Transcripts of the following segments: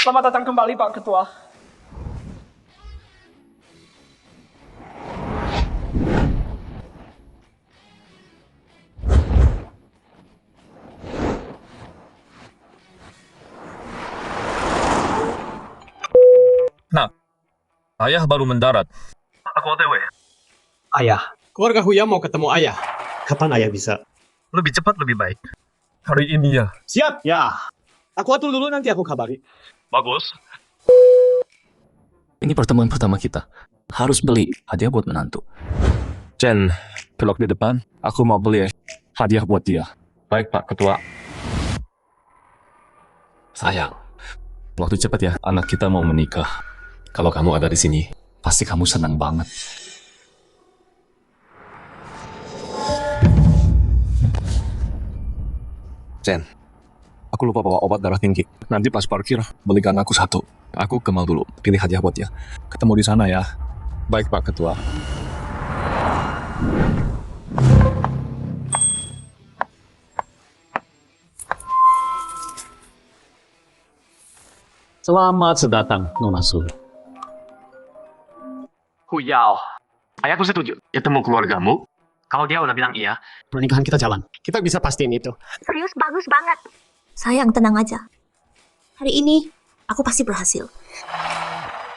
Selamat datang kembali, Pak Ketua. Nah, ayah baru mendarat. Aku OTW. Ayah, keluarga Huya mau ketemu ayah. Kapan ayah bisa? Lebih cepat lebih baik. Hari ini ya. Siap, ya. Aku atur dulu, nanti aku kabari. Bagus. Ini pertemuan pertama kita. Harus beli hadiah buat menantu. Jen, belok di depan. Aku mau beli hadiah buat dia. Baik, Pak Ketua. Sayang, waktu cepat ya. Anak kita mau menikah. Kalau kamu ada di sini, pasti kamu senang banget. Jen, aku lupa bawa obat darah tinggi. Nanti pas parkir, belikan aku satu. Aku ke mall dulu, pilih hadiah buat dia. Ketemu di sana ya. Baik, Pak Ketua. Selamat sedatang, Nona Su. Huyao, ayahku setuju. Ketemu keluargamu. Kalau dia udah bilang iya, Pernikahan kita jalan. Kita bisa pastiin itu. Serius bagus banget. Sayang, tenang aja. Hari ini, aku pasti berhasil.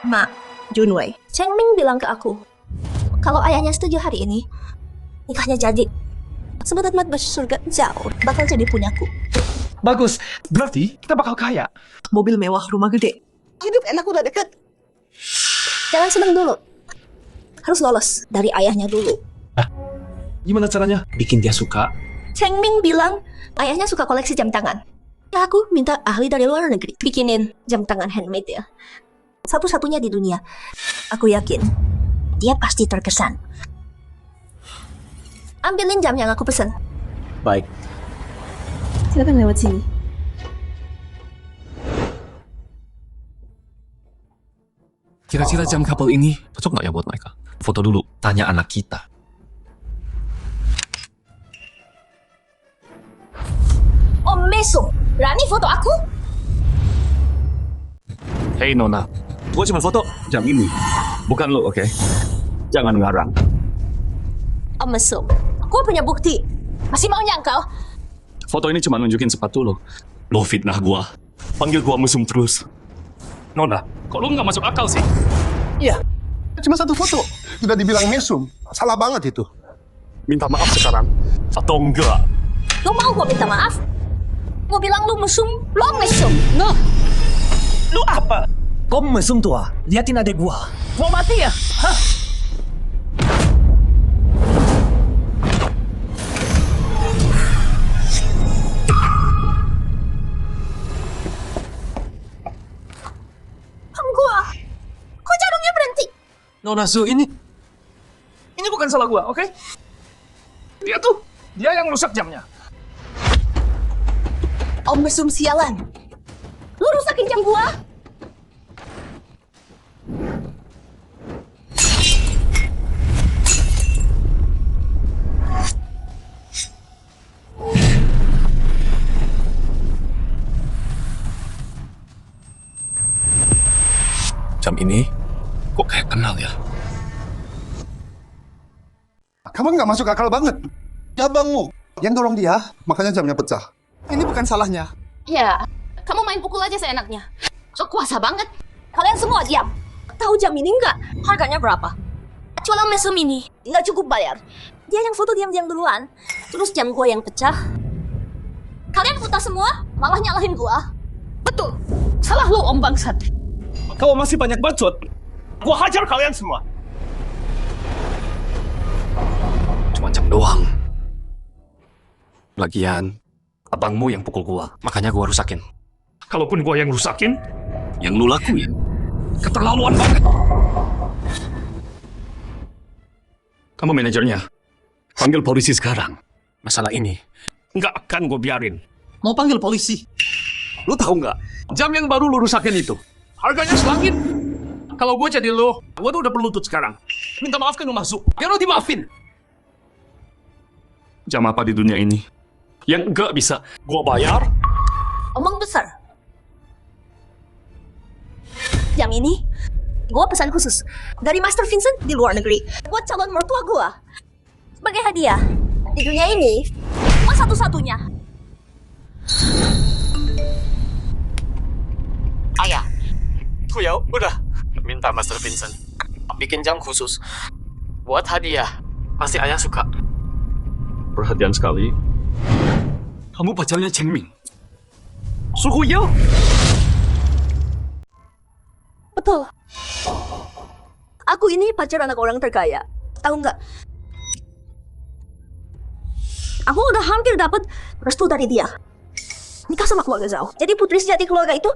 Ma, Junwei, Cheng Ming bilang ke aku, kalau ayahnya setuju hari ini, nikahnya jadi. Sebentar mat surga jauh, bakal jadi punyaku. Bagus, berarti kita bakal kaya. Mobil mewah, rumah gede. Hidup enak udah deket. Jangan senang dulu. Harus lolos dari ayahnya dulu. Gimana caranya? Bikin dia suka. Cheng Ming bilang, ayahnya suka koleksi jam tangan. Ya, aku minta ahli dari luar negeri bikinin jam tangan handmade ya. Satu-satunya di dunia. Aku yakin, dia pasti terkesan. Ambilin jam yang aku pesen. Baik. Silakan lewat sini. Kira-kira jam couple ini cocok nggak ya buat mereka? Foto dulu, tanya anak kita. Om Mesum, berani foto aku? Hey Nona, gua cuma foto jam ini. Bukan lo, oke? Jangan ngarang. Om Mesum, aku punya bukti. Masih maunya engkau? Foto ini cuma nunjukin sepatu lo. Lo fitnah gua. Panggil gua mesum terus. Nona, kok lo nggak masuk akal sih? Iya, Cuma satu foto, sudah dibilang mesum. Salah banget itu. Minta maaf sekarang. Atau enggak? Lu mau gua minta maaf? Gua bilang lu mesum, lo mesum. Nah, lu apa? Kau mesum tua, liatin adek gua. Mau mati ya? Hah? Gua, kok jarumnya berhenti? Nona Su, ini bukan salah gua, oke? Dia yang rusak jamnya. Om mesum sialan. Lu rusakin jam gua? Jam ini kok kayak kenal ya? Kamu nggak masuk akal banget. Abangmu yang dorong dia, makanya jamnya pecah. Ini bukan salahnya. Ya, kamu main pukul aja seenaknya. So kuasa banget. Kalian semua diam. Tahu jam ini nggak? Harganya berapa? Cuma mesum ini nggak cukup bayar. Dia yang foto diam-diam duluan. Terus jam gua yang pecah. Kalian buta semua, malah nyalahin gua. Betul. Salah lo, Om Bangsat. Kalau masih banyak bacot, gua hajar kalian semua. Cuma jam doang. Lagian, abangmu yang pukul gua, makanya gua rusakin. Kalaupun gua yang rusakin, Yang lu lakuin, keterlaluan banget. Kamu manajernya. Panggil polisi sekarang. masalah ini. Nggak akan gue biarin. Mau panggil polisi. Lu tahu nggak? Jam yang baru lu rusakin itu. Harganya selangit. Kalau gue jadi lo, gue tuh udah berlutut sekarang. Minta maaf kan lu masuk. Biar lu dimaafin. Jam apa di dunia ini yang nggak bisa gue bayar? Omong besar. Jam ini, gue pesan khusus dari Master Vincent di luar negeri buat calon mertua gue. Sebagai hadiah, di dunia ini, gue satu-satunya. Ayah. Kuyau, udah. Minta Master Vincent. Bikin jam khusus. Buat hadiah. Pasti ayah suka. Perhatian sekali. Kamu pacarnya Cheng Ming. Suhu Yao. Betul. Aku ini pacar anak orang terkaya. Tahu nggak? Aku udah hampir dapat restu dari dia. Nikah sama keluarga Zhao. Jadi putri sejati keluarga itu.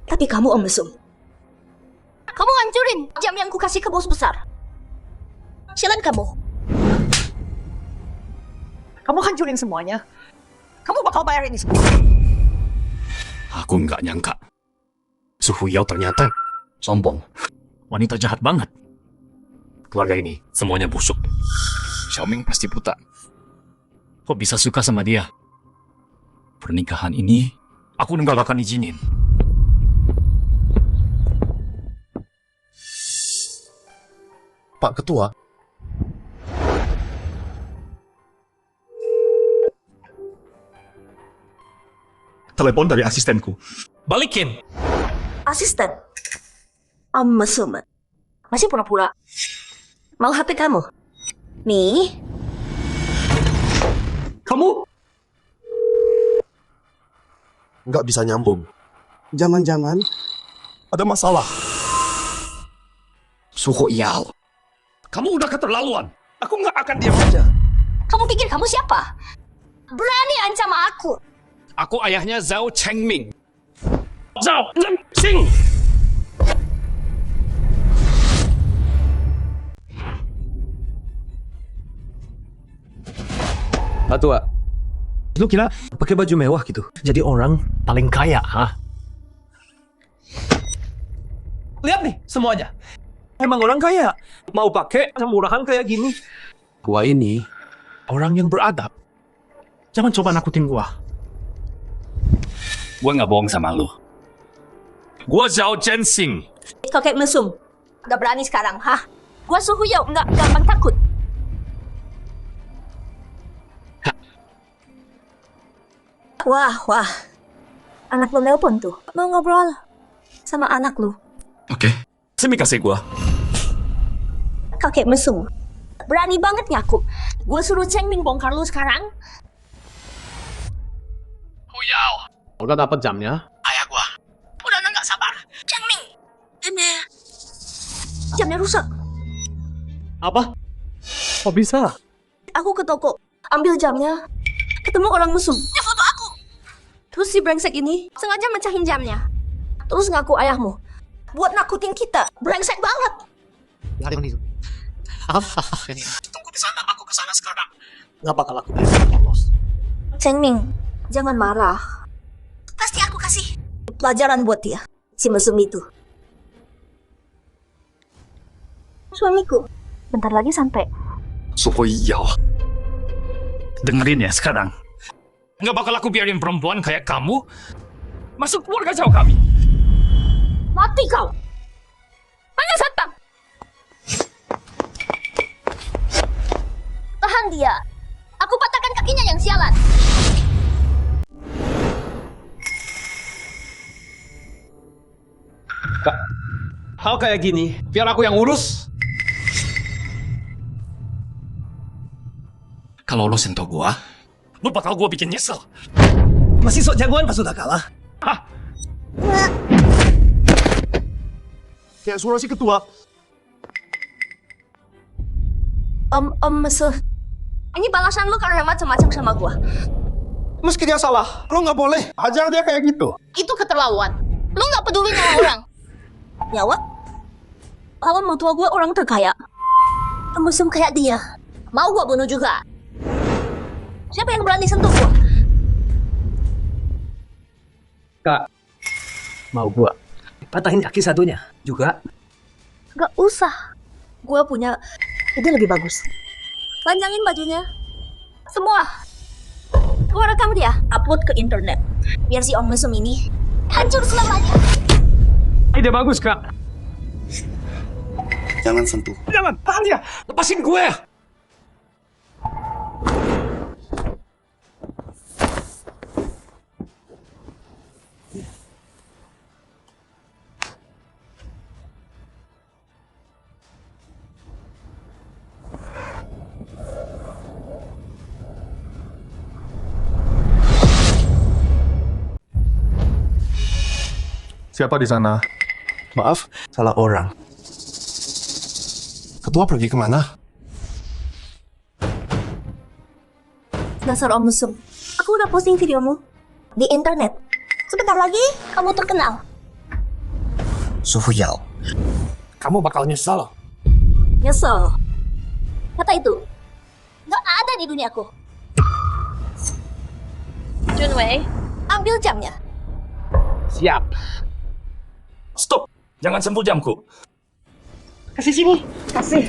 Tapi kamu Om Mesum. Kamu hancurin jam yang kukasih ke bos besar. Silakan kamu. Kamu hancurin semuanya. Kamu bakal bayar ini semua. Aku nggak nyangka. Suhu Yao ternyata sombong. Wanita jahat banget. Keluarga ini semuanya busuk. Xiaoming pasti buta. Kok bisa suka sama dia? Pernikahan ini aku nggak akan izinin. Pak Ketua. Telepon dari asistenku. Balikin. Asisten. Om Mesum. Masih pura-pura. Mau HP kamu? Nih. Kamu Nggak bisa nyambung. Jangan-jangan ada masalah. Suhu Yao. Kamu udah keterlaluan. Aku nggak akan diam aja. Kamu pikir kamu siapa? Berani ancam aku. Aku ayahnya Zhao Chengming. Zhao Sing. Pak Tua. Lu kira pakai baju mewah gitu? Jadi orang paling kaya, ha? Lihat nih semuanya. Emang orang kaya. Mau pakai murahan kayak gini. Gua ini orang yang beradab. Jangan coba nakutin gua. Gua nggak bohong sama lu. Gua Zhao Zhenxing. Kakek mesum. Udah berani sekarang, hah? Gua Suhu Yao, nggak gampang takut. Wah. Anak lu nelpon tuh. Mau ngobrol sama anak lu. Oke. Semi kasih gua. Kakek mesum. Berani banget ngaku. Gua suruh Cheng Ming bongkar lu sekarang. Udah dapat jamnya? Udah nggak sabar. Cheng Ming. Jamnya rusak. Apa? Kok bisa? Aku ke toko, ambil jamnya. Ketemu orang mesum. Dia foto aku. Terus si brengsek ini sengaja mecahin jamnya. Terus ngaku ayahmu. Buat nakutin kita. Brengsek banget. Nggak ada itu. Ini. Tunggu di sana. Aku ke sana sekarang. Nggak bakal aku lolos. Cheng Ming, jangan marah. Pasti aku kasih pelajaran buat dia, si mesum itu. Suamiku, bentar lagi sampai. Suhu Yao. Dengerin ya sekarang. Nggak bakal aku biarin perempuan kayak kamu masuk keluarga Zhao kami. Mati kau! Panggil satpam! Tahan dia. Aku patahkan kakinya yang sialan. Kak, hal kayak gini, biar aku yang urus. Kalau lo sentuh gua, lo bakal gua bikin nyesel. Masih sok jagoan pas sudah kalah. Hah? Kayak suara si ketua. Om Mesum. Ini balasan lu karena macam-macam sama gua. Meski dia salah, lo nggak boleh ajar dia kayak gitu. Itu keterlaluan. Lu nggak peduli nyawa orang. Nyawa? Kalau mau tua gua orang terkaya. Mesum kayak dia. Mau gua bunuh juga. Siapa yang berani sentuh gua? Kak, mau gua patahin kaki satunya juga. Gak usah. Gua punya ide lebih bagus. Panjangin bajunya. Semua. Gua rekam dia, upload ke internet. Biar si Om Mesum ini hancur selamanya. Ide bagus, Kak. Jangan sentuh. Jangan, tahan dia. Lepasin gue! Siapa di sana? Maaf, salah orang. Ketua pergi kemana? Dasar Om Mesum. Aku udah posting videomu di internet. Sebentar lagi kamu terkenal. Su Yao, kamu bakal nyesal. Nyesel. Kata itu nggak ada di duniaku. Junwei, ambil jamnya. Siap. Stop! Jangan sentuh jamku. Kasih sini. Kasih.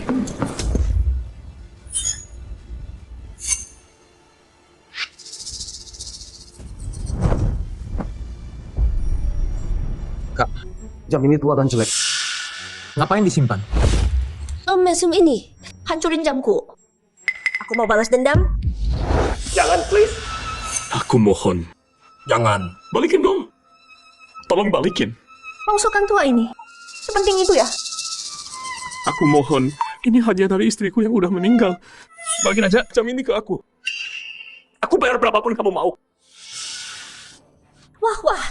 Kak, jam ini tua dan jelek. Ngapain disimpan? Om Mesum ini hancurin jamku. Aku mau balas dendam. Jangan, please. Aku mohon. Jangan. Balikin dong. Tolong balikin. Mausukan tua ini sepenting itu ya? Aku mohon. Ini hadiah dari istriku yang udah meninggal. Bagiin aja jam ini ke aku. Aku bayar berapapun kamu mau. Wah.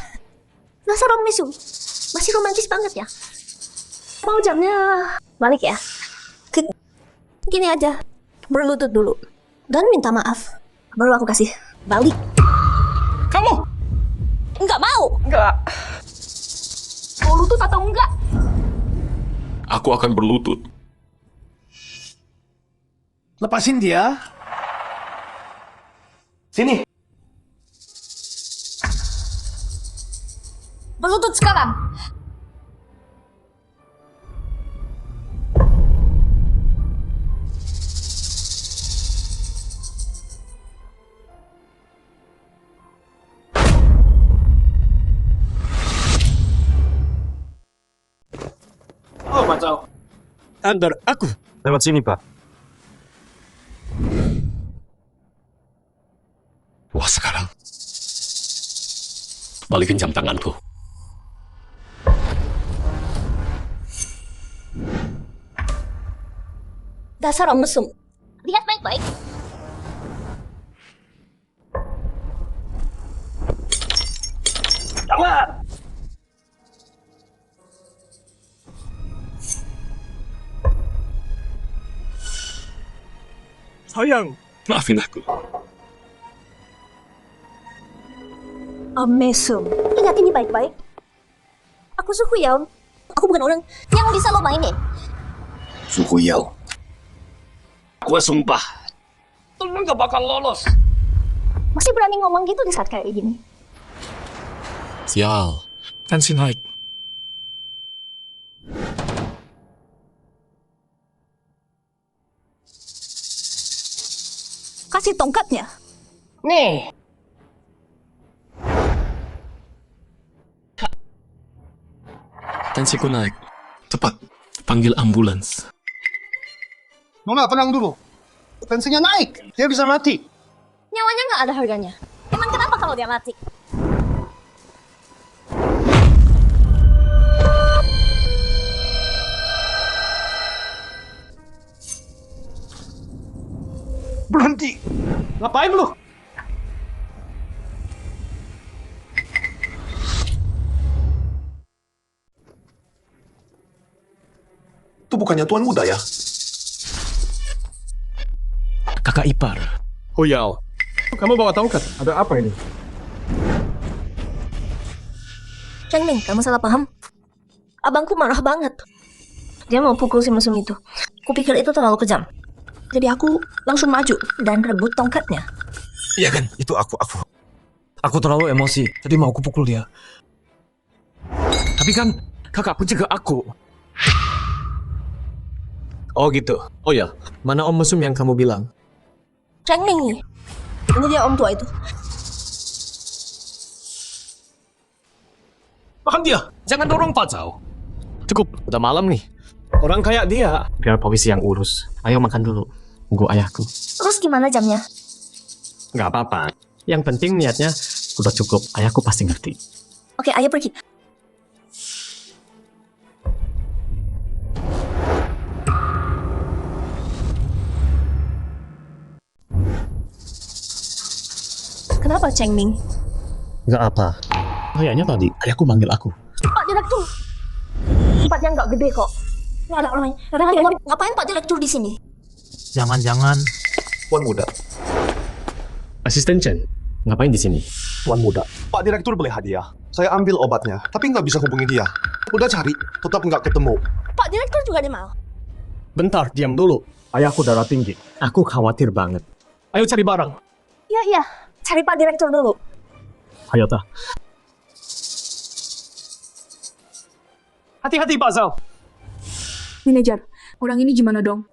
Dasar Om Mesum. Masih romantis banget ya. Mau jamnya balik ya? Gini aja. Berlutut dulu. Dan minta maaf. Baru aku kasih balik. Kamu? Enggak mau. Enggak. Mau lutut atau enggak? Aku akan berlutut. Lepasin dia. Sini. Berlutut sekarang. Oh, Macau. Antar aku. Lewat sini, Pak. Wah, sekarang. Balikin jam tanganku. Dasar Om Mesum. Lihat baik-baik. Jangan. Sayang. Maafin aku. Om Mesum. Ingat ini baik-baik. Aku Su Yao. Aku bukan orang yang bisa lo mainin. Su Yao. Gue sumpah. Lu gak bakal lolos. Masih berani ngomong gitu di saat kayak gini. Sial. Tensi naik. Kasih tongkatnya. Nih. Tensiku naik. Cepat. Panggil ambulans. Nona, tenang dulu. Tensinya naik. Dia bisa mati. Nyawanya nggak ada harganya. Emang kenapa kalau dia mati? Berhenti. Ngapain lu? Itu bukannya tuan muda ya? Kakak ipar. Oh Yao, kamu bawa tongkat. Ada apa ini? Cheng Ming, kamu salah paham. Abangku marah banget. Dia mau pukul si mesum itu. Kupikir itu terlalu kejam. Jadi aku langsung maju dan rebut tongkatnya. Iya kan? Itu aku. Aku terlalu emosi, jadi mau aku pukul dia. Tapi kan kakakku juga aku. Oh gitu. Oh ya, mana Om Mesum yang kamu bilang? Cheng Ming nih. Ini dia om tua itu. Makan dia! Jangan dorong Pak Zhao. Cukup, udah malam nih. Orang kayak dia, biar Pawisi yang urus. Ayo makan dulu. Tunggu ayahku. Terus gimana jamnya? Nggak apa-apa. Yang penting niatnya udah cukup. Ayahku pasti ngerti. Oke, ayah pergi. Kenapa Cheng Ming? Nggak apa. Kayaknya tadi ayahku manggil aku. Pak Direktur. Tempatnya nggak gede kok. Nggak ada orang lain. Ngapain Pak Direktur di sini? Jangan-jangan Tuan Muda. asisten Chen. Ngapain di sini? Tuan Muda. Pak Direktur beli hadiah. Saya ambil obatnya, tapi nggak bisa hubungi dia. Udah cari, tetap nggak ketemu. Pak Direktur juga ada mau. Bentar, diam dulu. Ayahku darah tinggi. Aku khawatir banget. Ayo cari barang. Iya. Cari Pak Direktur dulu. Ayo ta. Hati-hati Pak Zhao. Manajer, orang ini gimana dong?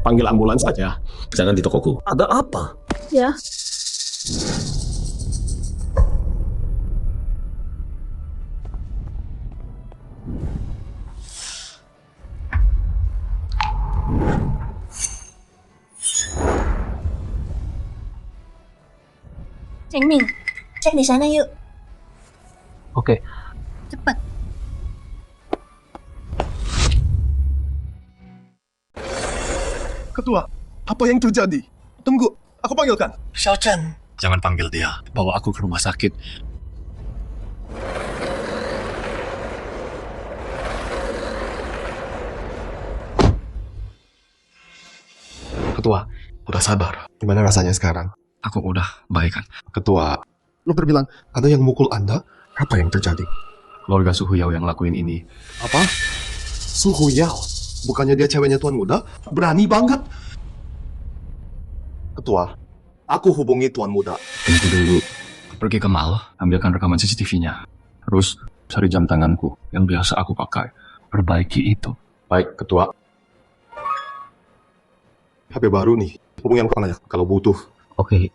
Panggil ambulans aja. Jangan di tokoku. Ada apa? Ya. Cheng Ming, cek di sana yuk. Oke. Cepat. Ketua, apa yang terjadi? Tunggu, aku panggilkan. Xiao Chen. Jangan panggil dia. Bawa aku ke rumah sakit. Ketua, udah sabar. Gimana rasanya sekarang? Aku udah baik kan. Ketua, lu berbilang ada yang mukul Anda? Apa yang terjadi? Keluarga Su Huyao yang lakuin ini. Apa? Su Huyao? Bukannya dia ceweknya Tuan Muda? Berani banget. Ketua, aku hubungi Tuan Muda. Tunggu dulu. Pergi ke mall, ambilkan rekaman CCTV-nya. Terus cari jam tanganku yang biasa aku pakai. Perbaiki itu. Baik, Ketua. HP baru nih. Hubungi aku aja kalau butuh. Oke.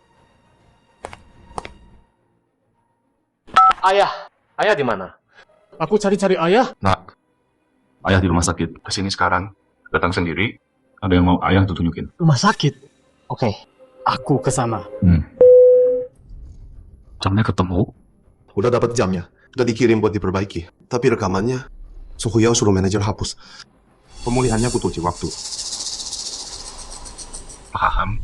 Ayah. Ayah di mana? Aku cari-cari ayah. Nak, ayah di rumah sakit. Kesini sekarang. Datang sendiri. Ada yang mau ayah tuh tunjukin. Rumah sakit. Oke. Aku ke sana. Jamnya ketemu. Udah dapat jamnya. Udah dikirim buat diperbaiki. Tapi rekamannya, Su Huyao suruh manajer hapus. Pemulihannya butuh waktu. Paham.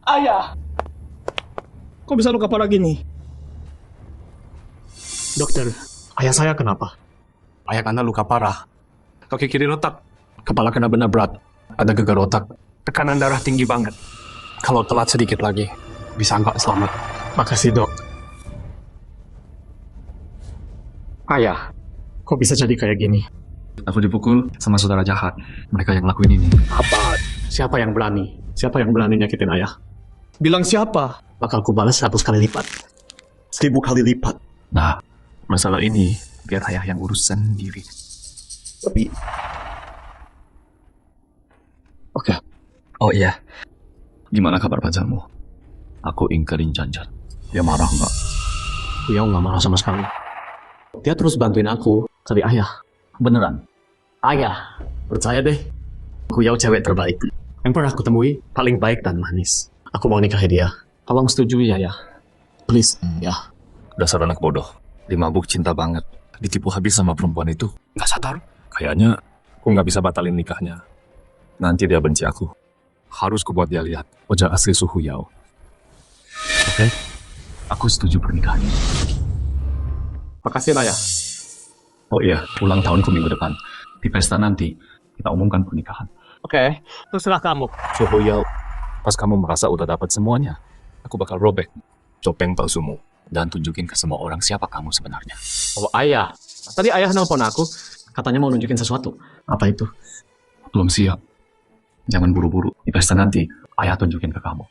Ayah. Kok bisa luka parah gini? Dokter, ayah saya kenapa? Ayah Anda luka parah. Kaki kiri retak. Kepala kena benda berat. Ada gegar otak. Tekanan darah tinggi banget. Kalau telat sedikit lagi, bisa nggak selamat. Makasih dok. Ayah, kok bisa jadi kayak gini? Aku dipukul sama saudara jahat. Mereka yang lakuin ini. Apa? Siapa yang berani? Siapa yang berani nyakitin ayah? Bilang siapa? Bakal ku balas 100 kali lipat. 1000 kali lipat. Nah, masalah ini biar ayah yang urus sendiri. Tapi... Oke. Oh iya. Gimana kabar pacarmu? Aku ingkarin janjian. Dia marah nggak? Huyao nggak marah sama sekali. Dia terus bantuin aku cari ayah. Beneran? Ayah, percaya deh. Huyao cewek terbaik. Yang pernah aku temui, paling baik dan manis. Aku mau nikahi dia. Tolong setujui ya. Please, ya. Dasar anak bodoh. Dia mabuk cinta banget. Ditipu habis sama perempuan itu. Nggak sadar? Kayaknya aku nggak bisa batalin nikahnya. Nanti dia benci aku. Harus ku buat dia lihat wajah asli Su Huyao. Oke? Aku setuju pernikahan. Makasih ayah. Oh iya, ulang tahunku minggu depan. Di pesta nanti, kita umumkan pernikahan. Oke, terserah kamu. Su Huyao, pas kamu merasa udah dapat semuanya, aku bakal robek topeng palsumu dan tunjukin ke semua orang siapa kamu sebenarnya. Oh ayah, tadi ayah nelpon aku, katanya mau nunjukin sesuatu. Apa itu? Belum siap. Jangan buru-buru. Di pesta nanti, ayah tunjukin ke kamu.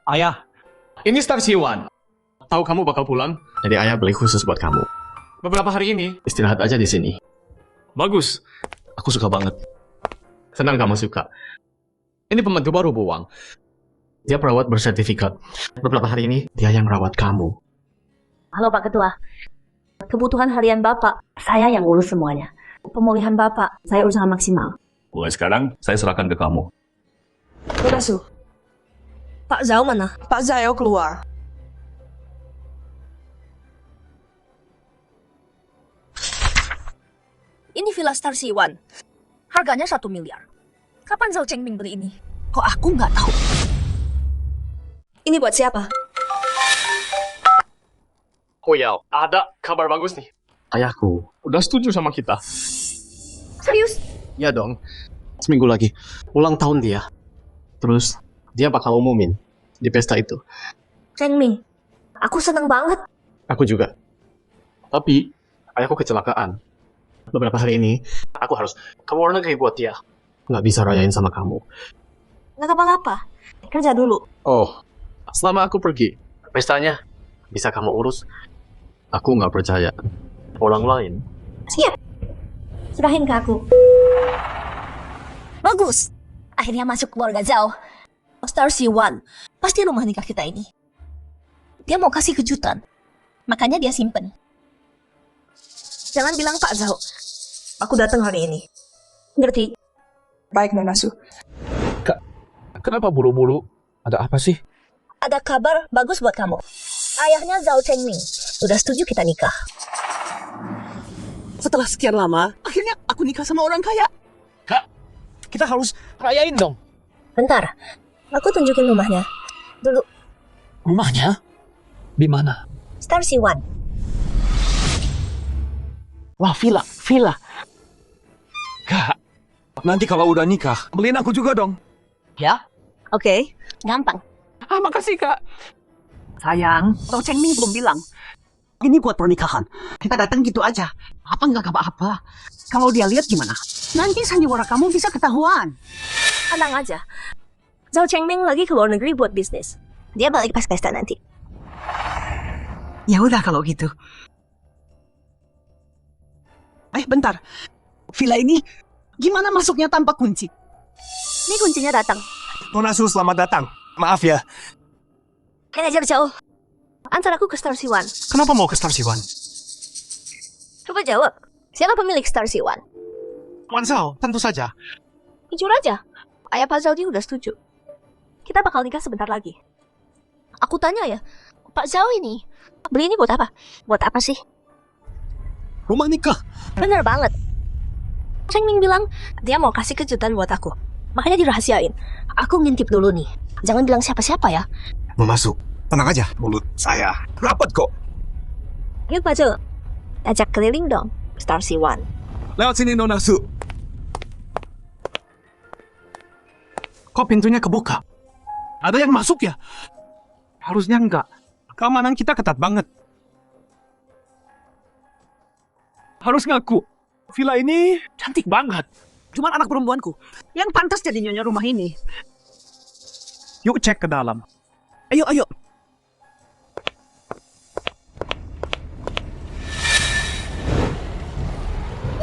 Ayah, ini Star Siwan. Tahu kamu bakal pulang? Jadi ayah beli khusus buat kamu. Beberapa hari ini, istirahat aja di sini. Bagus. Aku suka banget. Senang kamu suka. Ini pembantu baru buang. Dia perawat bersertifikat. Beberapa hari ini, dia yang rawat kamu. Halo Pak Ketua. Kebutuhan harian Bapak, saya yang urus semuanya. Pemulihan Bapak, saya usaha maksimal. Mulai sekarang, saya serahkan ke kamu. Udah, Su. Pak Zhao mana? Pak Zhao keluar. Ini Villa Star Siwan. Harganya 1 miliar. Kapan Zhao Chengming beli ini? Kok aku nggak tahu? Ini buat siapa? Huyao, ada kabar bagus nih. Ayahku udah setuju sama kita. Serius? Ya dong. Seminggu lagi, ulang tahun dia. Terus, dia bakal umumin di pesta itu. Chengming, aku seneng banget. Aku juga. Tapi, ayahku kecelakaan. Beberapa hari ini, aku harus ke luar negeri buat dia. Nggak bisa rayain sama kamu. Nggak apa-apa. Kerja dulu. Oh, selama aku pergi, pestanya bisa kamu urus. Aku nggak percaya. Orang lain. Siap. Serahin ke aku. Bagus. Akhirnya masuk keluarga Zhao. Star Siwan. Pasti rumah nikah kita ini. Dia mau kasih kejutan. Makanya dia simpen. Jangan bilang Pak Zhao. Aku datang hari ini. Ngerti? Baik, Nona Su. Kenapa buru-buru? Ada apa sih? Ada kabar bagus buat kamu. Ayahnya Zhao Chengming udah setuju kita nikah. Setelah sekian lama, akhirnya aku nikah sama orang kaya. Kak, kita harus rayain dong. Bentar, aku tunjukin rumahnya. Dulu, Rumahnya? Di mana? Star Siwan. Wah, villa. Kak, nanti kalau udah nikah, beliin aku juga dong. Ya? Oke, gampang. Makasih, Kak. Sayang, Zhao Chengming belum bilang. Ini buat pernikahan. Kita datang gitu aja. Apa nggak apa-apa? Kalau dia lihat gimana? Nanti sandiwara kamu bisa ketahuan. Tenang aja. Zhao Chengming lagi ke luar negeri buat bisnis. Dia balik pas pesta nanti. Ya udah kalau gitu. Bentar. Villa ini gimana masuknya tanpa kunci? Ini kuncinya datang. Nona Su, selamat datang. Maaf ya, Manajer Zhao, antar aku ke Star Siwan. kenapa mau ke Star Siwan? Coba jawab. Siapa pemilik Star Siwan? Wan Zhao, tentu saja. Jujur aja. Ayah Pak Zhao dia udah setuju. Kita bakal nikah sebentar lagi. Aku tanya ya, Pak Zhao ini beli ini buat apa? Buat apa sih? Rumah nikah. Bener banget. Chengming bilang dia mau kasih kejutan buat aku. Makanya dirahasiain. Aku ngintip dulu nih. Jangan bilang siapa-siapa ya. Mau masuk. Tenang aja, mulut saya rapat kok. Yuk Pak Zhao, ajak keliling dong Star Siwan. Lewat sini, Nona Su. Kok pintunya kebuka? Ada yang masuk ya? Harusnya enggak. Keamanan kita ketat banget. Harus ngaku, villa ini cantik banget. Cuman anak perempuanku yang pantas jadi nyonya rumah ini. Yuk cek ke dalam. Ayo.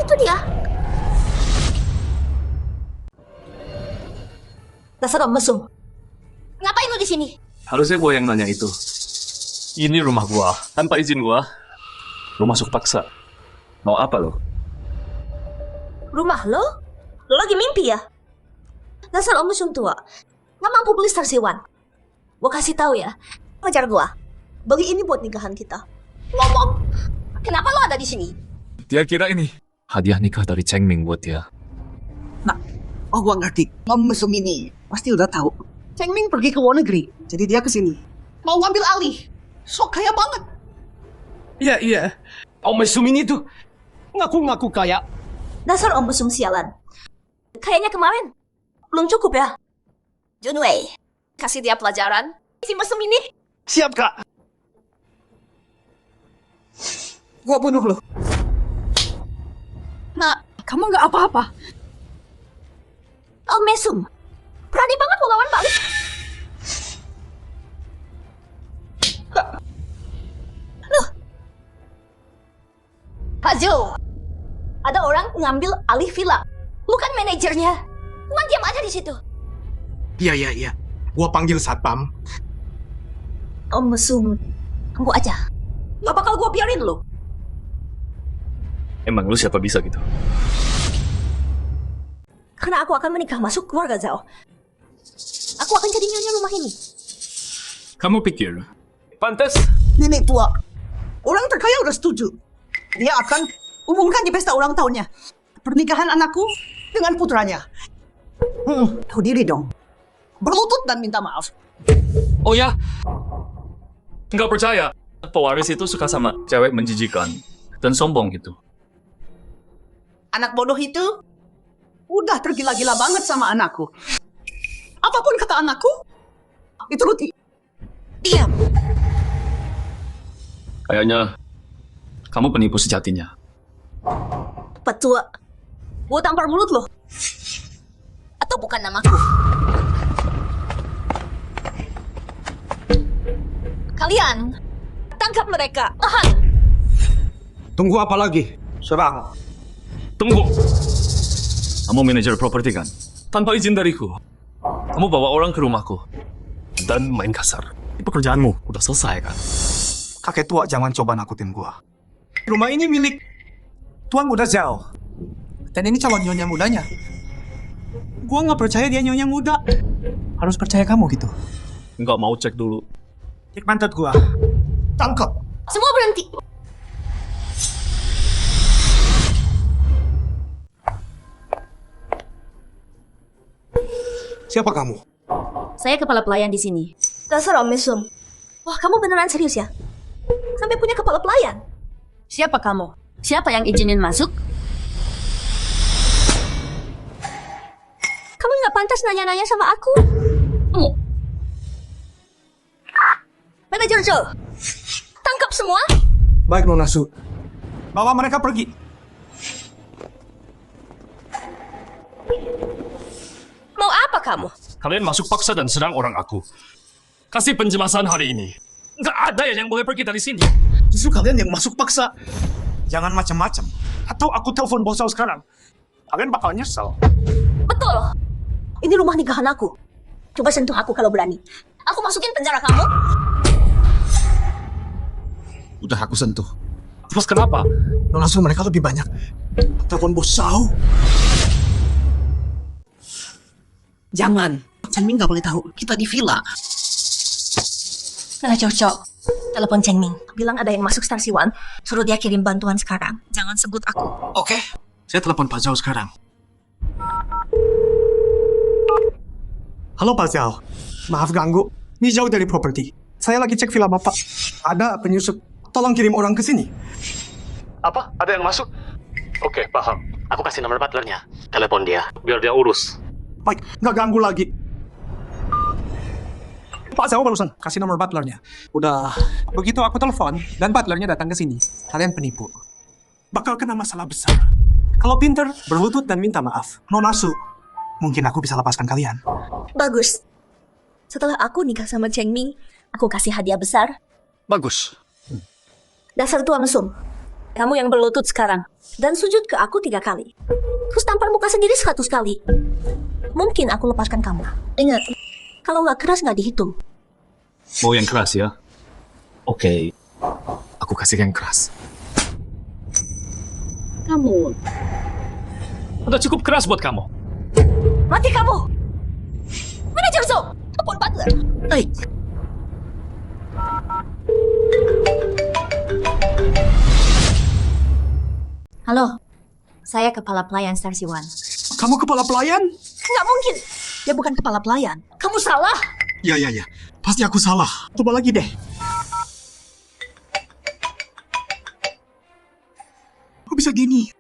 Itu dia. Dasar om mesum. Ngapain lu di sini? Harusnya gue yang nanya itu. Ini rumah gua, tanpa izin gua. Lu masuk paksa. Mau apa lo? Rumah lo? Lo lagi mimpi ya? Dasar om mesum tua. Nggak mampu beli Star Siwan. Gua kasih tahu ya. Ngajar gua. Beli ini buat nikahan kita. Ngomong. Kenapa lo ada di sini? Dia kira ini hadiah nikah dari Chengming buat dia. Oh, gua ngerti. Om mesum ini pasti udah tahu. Chengming pergi ke luar negeri, jadi dia ke sini. Mau ngambil alih. Sok kaya banget. Iya. Om Mesum ini tuh ngaku-ngaku kaya. Dasar om mesum sialan. Kayaknya kemarin belum cukup ya. Junwei, kasih dia pelajaran. Si mesum ini. Siap, Kak. Gua bunuh lo. Nah, Kamu nggak apa-apa. om mesum. Berani banget lo lawan balik. Loh. Hajo, ada orang ngambil alih villa. Lu kan manajernya. Lu kan diam aja di situ. Iya. Gua panggil satpam. Om mesum. Tunggu aja. Gak bakal gue biarin lo. Emang lu siapa bisa gitu? Karena aku akan menikah masuk keluarga Zhao. Aku akan jadi nyonya rumah ini. Kamu pikir pantas? Nenek tua, orang terkaya udah setuju. Dia akan umumkan di pesta ulang tahunnya pernikahan anakku dengan putranya. Tahu diri dong. Berlutut dan minta maaf. Oh ya, nggak percaya. Pewaris itu suka sama cewek menjijikan dan sombong gitu. Anak bodoh itu udah tergila-gila banget sama anakku. Apapun kata anakku, dituruti. Diam. Kayaknya kamu penipu sejatinya. Petua. Gue tampar mulut lo. Atau bukan namaku. Kalian tangkap mereka. Tahan. Tunggu apa lagi? Serang. Tunggu. Kamu manajer properti kan? Tanpa izin dariku. Kamu bawa orang ke rumahku dan main kasar. Pekerjaanmu udah selesai kan? Kakek tua jangan coba nakutin gua. Rumah ini milik Tuan Muda Zhao. Dan ini calon nyonya mudanya. Gua nggak percaya dia nyonya muda. Harus percaya kamu gitu. Nggak mau cek dulu. Cek pantat gua. Tangkap. Semua berhenti. Siapa kamu? Saya kepala pelayan di sini. Dasar Om Mesum. Wah, kamu beneran serius ya? Sampai punya kepala pelayan? Siapa kamu? Siapa yang izinin masuk? Kamu nggak pantas nanya-nanya sama aku. Manajer Zhao, tangkap semua. Baik, Nona Su. Bawa mereka pergi. Mau apa kamu? Kalian masuk paksa dan serang orang aku. Kasih penjelasan hari ini. Nggak ada yang boleh pergi dari sini. Justru kalian yang masuk paksa. Jangan macam-macam. Atau aku telepon bos Zhao sekarang. Kalian bakal nyesel. Betul. Ini rumah nikahan aku. Coba sentuh aku kalau berani. Aku masukin penjara kamu. Udah aku sentuh. Terus kenapa? Nona Su, mereka lebih banyak. Telepon bos Zhao. Jangan. Chen Ming nggak boleh tahu. Kita di villa. Nggak cocok. Telepon Cheng Ming. Bilang ada yang masuk Star Siwan. Suruh dia kirim bantuan sekarang. Jangan sebut aku. Oke. Saya telepon Pak Zhao sekarang. Halo Pak Zhao. Maaf ganggu. Ini jauh dari properti. Saya lagi cek villa Bapak. Ada penyusup. Tolong kirim orang ke sini. Apa? Ada yang masuk? Oke, paham. Aku kasih nomor butlernya. Telepon dia, biar dia urus. Baik, nggak ganggu lagi. Pak Zhao barusan kasih nomor butlernya. Udah, begitu aku telepon dan butlernya datang ke sini. Kalian penipu. Bakal kena masalah besar. Kalau pinter, berlutut dan minta maaf. Nona Su, mungkin aku bisa lepaskan kalian. Bagus. Setelah aku nikah sama Cheng Ming, aku kasih hadiah besar. Bagus. Dasar tua mesum. Kamu yang berlutut sekarang. Dan sujud ke aku 3 kali. Terus tampar muka sendiri 100 kali. Mungkin aku lepaskan kamu. Ingat, kalau nggak keras nggak dihitung. Mau yang keras ya? Oke, aku kasih yang keras. Kamu. Udah cukup keras buat kamu. Mati kamu. Manajer Zhao. Telepon butler. Baik. Halo. Saya kepala pelayan Star Siwan. Kamu kepala pelayan? Nggak mungkin. Dia bukan kepala pelayan. Kamu salah. Ya. Pasti aku salah. Coba lagi deh. Kok bisa gini?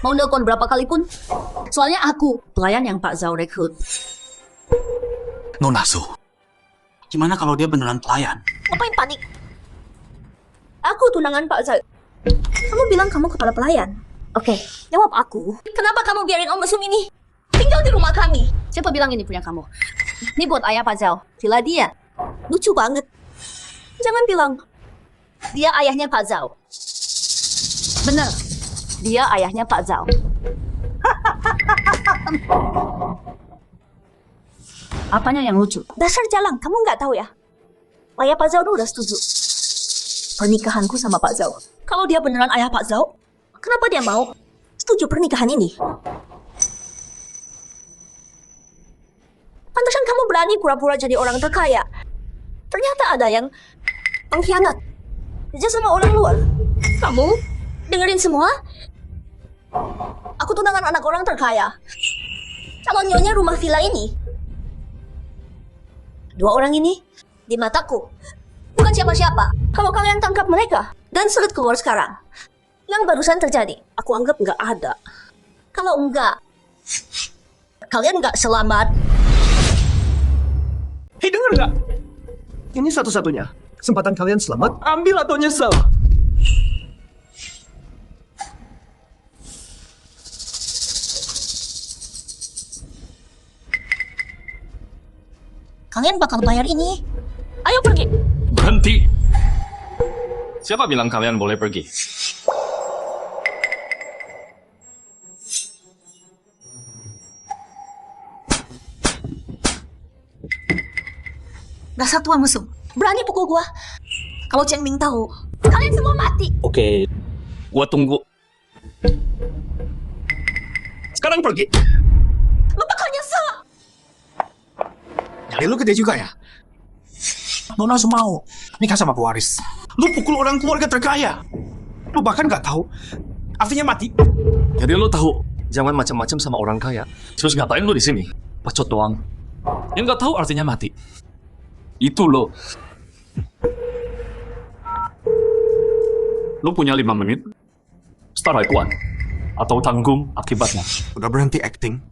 Mau nelpon berapa kali pun. Soalnya aku pelayan yang Pak Zhao rekrut. Nona Su, gimana kalau dia beneran pelayan? Ngapain panik? Aku tunangan Pak Zhao. Kamu bilang kamu kepala pelayan. Oke, jawab aku. Kenapa kamu biarin Om Mesum ini tinggal di rumah kami? Siapa bilang ini punya kamu? Ini buat ayah Pak Zhao. Villa dia. Lucu banget. Jangan bilang dia ayahnya Pak Zhao. Bener, dia ayahnya Pak Zhao. Apanya yang lucu? Dasar jalang, kamu nggak tahu ya? Ayah Pak Zhao tuh udah setuju pernikahanku sama Pak Zhao. Kalau dia beneran ayah Pak Zhao, kenapa dia mau setuju pernikahan ini? Pantesan kamu berani pura-pura jadi orang terkaya. Ternyata ada yang pengkhianat. Kerja sama orang luar. Kamu dengerin semua? Aku tunangan anak orang terkaya. Calon nyonya rumah villa ini. Dua orang ini di mataku bukan siapa-siapa. Kalau kalian tangkap mereka dan sulit keluar sekarang, yang barusan terjadi, aku anggap nggak ada. Kalau enggak, kalian nggak selamat. Hei, denger nggak? Ini satu-satunya kesempatan kalian selamat. Ambil atau nyesel. Kalian bakal bayar ini. Ayo pergi. Berhenti! Siapa bilang kalian boleh pergi? Dasar tua mesum. Berani pukul gua. Kalau Cheng Ming tahu, kalian semua mati. Oke, gua tunggu. Sekarang pergi. Lu bakal nyesel. Nyali lu gede juga ya? Nona mau nikah sama pewaris. Lu pukul orang keluarga terkaya. Lu bahkan nggak tahu artinya mati. Jadi lo tahu, jangan macam-macam sama orang kaya. Terus ngapain lo di sini? Pacot doang. Yang nggak tahu artinya mati. Itu lo. Lo punya 5 menit. Start Tuan. Atau tanggung akibatnya. Udah berhenti acting.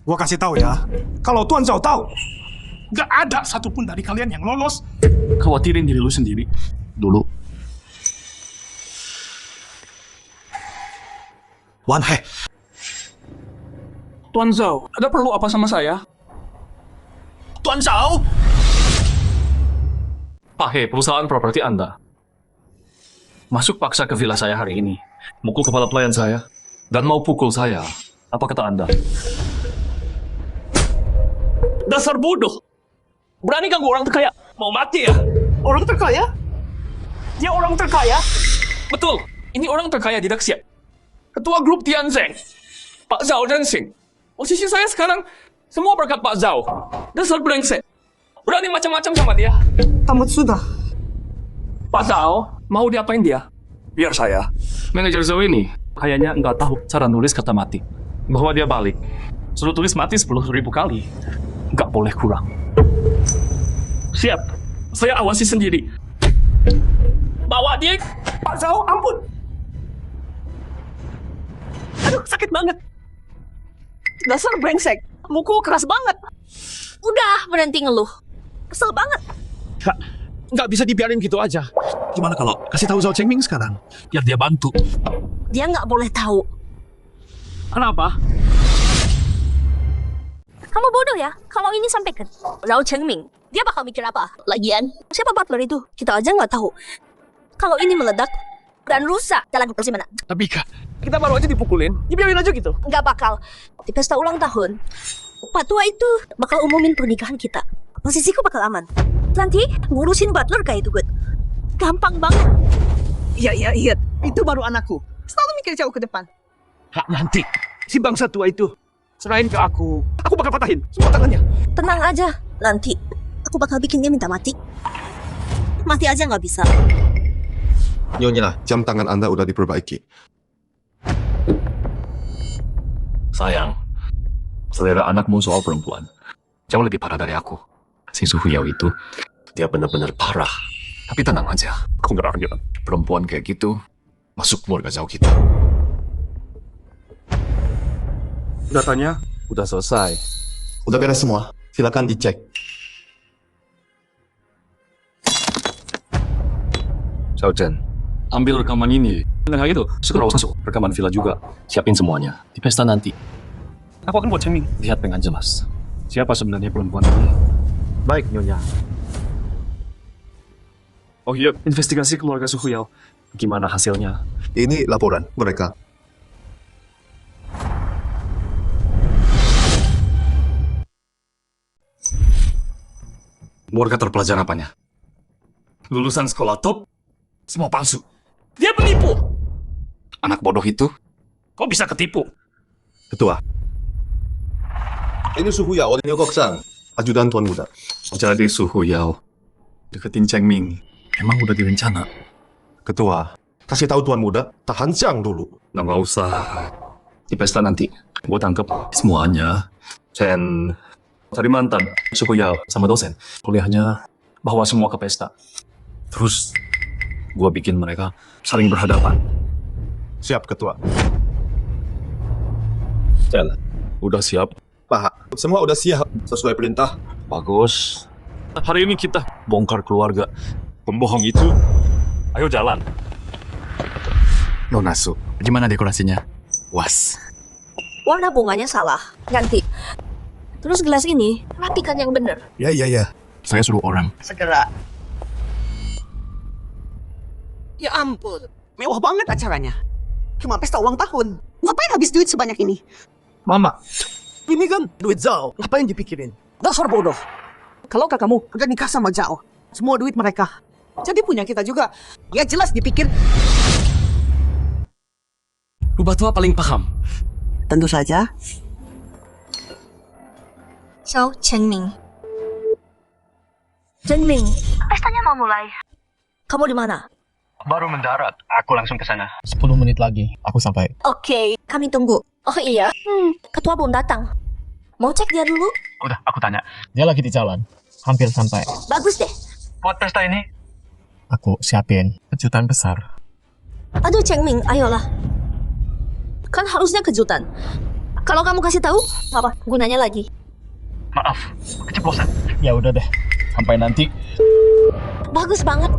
Gua kasih tahu ya, kalau Tuan Zhao tahu, nggak ada satupun dari kalian yang lolos. Khawatirin diri lo sendiri. Dulu. Wan He, Tuan Zhao, ada perlu apa sama saya? Tuan Zhao! Pak He, perusahaan properti Anda. Masuk paksa ke villa saya hari ini. Mukul kepala pelayan saya. Dan mau pukul saya. Apa kata Anda? Dasar bodoh. Berani ganggu orang terkaya. Mau mati ya? Orang terkaya? Dia orang terkaya? Betul. Ini orang terkaya di Daxia. Ketua grup Tianzeng. Pak Zhao dan Xing. Posisi saya sekarang semua berkat Pak Zhao. Dasar brengsek. Berani macam-macam sama dia. Tamat sudah. Pak Zhao, mau diapain dia? Biar saya. Manajer Zhao ini kayaknya nggak tahu cara nulis kata mati. Bahwa dia balik. Suruh tulis mati 10.000 kali. Nggak boleh kurang. Siap. Saya awasi sendiri. Bawa dia. Pak Zhao, ampun. Aduh, sakit banget. Dasar brengsek. Mukul keras banget. Udah, berhenti ngeluh. Kesel banget. Nggak bisa dibiarin gitu aja. Gimana kalau kasih tahu Zhao Chengming sekarang? Biar dia bantu. Dia nggak boleh tahu. Kenapa? Kamu bodoh ya? Kalau ini sampai ke Zhao Chengming, dia bakal mikir apa? Lagian, siapa butler itu? Kita aja nggak tahu. Kalau ini meledak dan rusak jalan mana? Tapi Kak, kita baru aja dipukulin. Dibiarin aja gitu. Nggak bakal. Di pesta ulang tahun, Pak Tua itu bakal umumin pernikahan kita. Posisiku bakal aman. Nanti ngurusin butler kayak itu, Good. Gampang banget. Iya. Itu baru anakku. Selalu mikir jauh ke depan. Hak nanti. Si bangsa tua itu. Serahin ke aku. Aku bakal patahin semua tangannya. Tenang aja. Nanti aku bakal bikin dia minta mati. Mati aja nggak bisa. Nyonya, jam tangan Anda udah diperbaiki. Sayang, selera anakmu soal perempuan jauh lebih parah dari aku. Si Suhuyao itu, dia benar-benar parah. Tapi tenang aja, aku nggak argument. Perempuan kayak gitu masuk keluarga jauh kita. Datanya udah selesai. Udah beres semua. Silakan dicek. Zhao Chen, ambil rekaman ini. Dengan hal itu, scroll masuk rekaman villa juga. Siapin semuanya. Di pesta nanti. Aku akan buat Chengming. Lihat dengan jelas. Siapa sebenarnya perempuan ini? Baik, Nyonya. Oh iya, investigasi keluarga Suhuyao. Gimana hasilnya? Ini laporan mereka. Warga terpelajar apanya? Lulusan sekolah top, semua palsu. Dia penipu. Anak bodoh itu, Kok bisa ketipu? Ketua. Ini Suhu Yao, Liu Goksang, ajudan Tuan Muda. jadi Suhu Yao deketin Cheng Ming. Emang udah direncana? Ketua, kasih tahu Tuan Muda, tahan siang dulu. Nggak usah. Di pesta nanti, gue tangkep semuanya. Chen cari mantan, Suhu Yao sama dosen. Kuliahnya bawa semua ke pesta. Terus, gue bikin mereka saling berhadapan. Siap, Ketua. Chen, udah siap? Pak, semua udah siap sesuai perintah. Bagus. Hari ini kita bongkar keluarga pembohong itu. Ayo jalan. Nona Su, gimana dekorasinya? Was. Warna bunganya salah. Ganti. Terus gelas ini, rapikan yang bener. Ya. Saya suruh orang. Segera. Ya ampun, mewah banget acaranya. Cuma pesta ulang tahun. Ngapain habis duit sebanyak ini? Mama, ini kan duit Zhao. Ngapain dipikirin? Dasar bodoh. Kalau kakakmu udah nikah sama Zhao, semua duit mereka. Jadi punya kita juga. Ya jelas dipikir. Rubah tua paling paham. Tentu saja. So, Cheng Ming. Cheng Ming, pestanya mau mulai. Kamu di mana? Baru mendarat. Aku langsung ke sana. 10 menit lagi, aku sampai. Oke, kami tunggu. Oh iya, ketua belum datang. Mau cek dia dulu? Udah, aku tanya. Dia lagi di jalan. Hampir sampai. Bagus deh. Buat pesta ini, Aku siapin kejutan besar. Aduh, Cheng Ming, ayolah. Kan harusnya kejutan. Kalau kamu kasih tahu, apa gunanya lagi? maaf, keceplosan. Ya udah deh, sampai nanti. Bagus banget.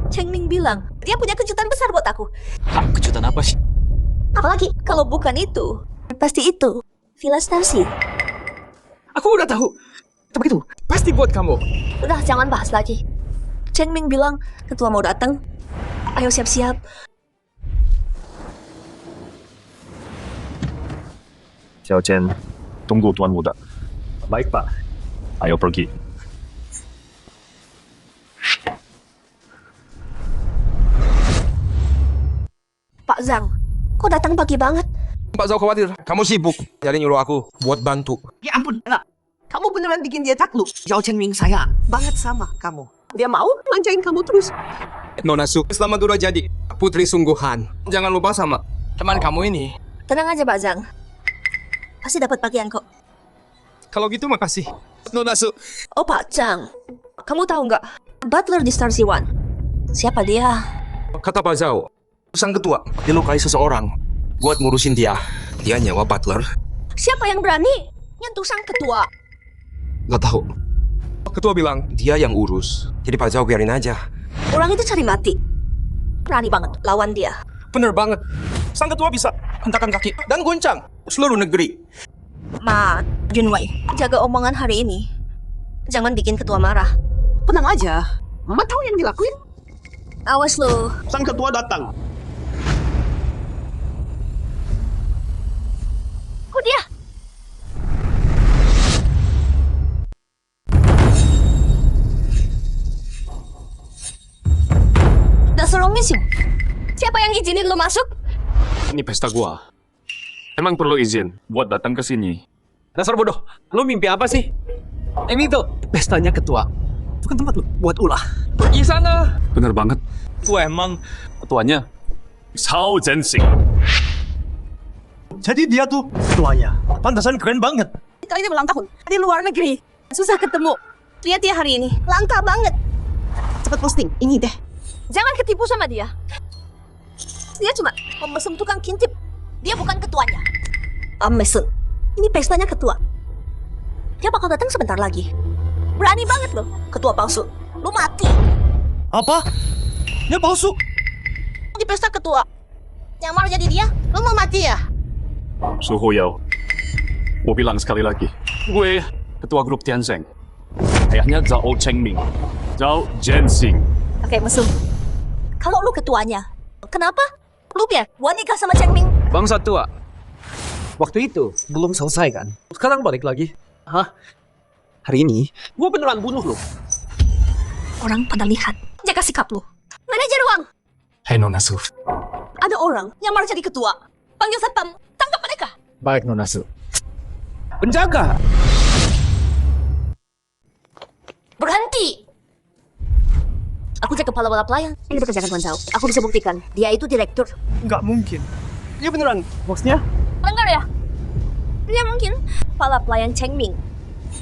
Cheng Ming bilang, dia punya kejutan besar buat aku. Kejutan apa sih? Apalagi kalau bukan itu. Pasti itu. Villa Starcy. Aku udah tahu. Tapi itu pasti buat kamu. Udah, jangan bahas lagi. Cheng Ming bilang, ketua mau datang. Ayo siap-siap. Xiao Chen, tunggu Tuan Muda. Baik, Pak. Ayo pergi. Pak Zhang, kok datang pagi banget? Pak Zhao khawatir kamu sibuk. Jadi nyuruh aku buat bantu. Ya ampun, Ella. Kamu beneran bikin dia takluk. Zhao Chengming sayang banget sama kamu. Dia mau manjain kamu terus. Nona Su, selamat udah jadi putri sungguhan. Jangan lupa sama teman kamu ini. Tenang aja, Pak Zhang. Pasti dapat bagian kok. Kalau gitu makasih. Nona Su. Oh, Pak Zhang. Kamu tahu nggak? Butler di Starcy One. Siapa dia? Kata Pak Zhao, sang ketua dilukai seseorang buat ngurusin dia. Dia nyewa butler. Siapa yang berani nyentuh sang ketua? Gak tahu. Ketua bilang dia yang urus. Jadi Pak Zhao biarin aja. Orang itu cari mati. Berani banget lawan dia. Bener banget. Sang ketua bisa hentakan kaki dan goncang seluruh negeri. Ma, Junwei, jaga omongan hari ini. Jangan bikin ketua marah. Tenang aja. Mama tahu yang dilakuin. Awas lo. Sang ketua datang. Kok dia? Dasar orang miskin. Siapa yang izinin lo masuk? Ini pesta gua. Emang perlu izin buat datang ke sini. Dasar bodoh. Lu mimpi apa sih? Ini tuh pestanya ketua. Bukan tempat lu buat ulah. Pergi sana. Bener banget. Gua emang Ketuanya, Zhao Zhenxing. Jadi dia tuh ketuanya. Pantasan keren banget. Kali ini ulang tahun. Di luar negeri. Susah ketemu. Lihat ya hari ini. Langka banget. Cepat posting. Ini deh. Jangan ketipu sama dia. Dia cuma pemesum tukang kintip. Dia bukan ketuanya. Amazon. Ini pestanya ketua. Dia bakal datang sebentar lagi. Berani banget loh, ketua palsu. Lu mati. Apa? Dia palsu. Di pesta ketua. Yang mau jadi dia, lu mau mati ya? Suhu Yao. Gua bilang sekali lagi. Gue ketua grup Tianzeng. Ayahnya Zhao Chengming. Zhao Zhenxing. Oke, mesum. Kalau lu ketuanya, kenapa? Lu biar gua nikah sama Cheng Ming. bangsa tua. Waktu itu belum selesai kan? Sekarang balik lagi. Hah? Hari ini gua beneran bunuh lu. Orang pada lihat. Jaga sikap lu. Manajer uang. Hei Nona Su. Ada orang yang mau jadi ketua. Panggil satpam. Tangkap mereka. Baik Nona Su. Penjaga! Berhenti. Aku cek kepala bola pelayan. Ini pekerjaan Tuan Zhao. Aku bisa buktikan. Dia itu direktur. Nggak mungkin. Dia beneran bosnya? Melanggar ya? Dia mungkin kepala pelayan Cheng Ming.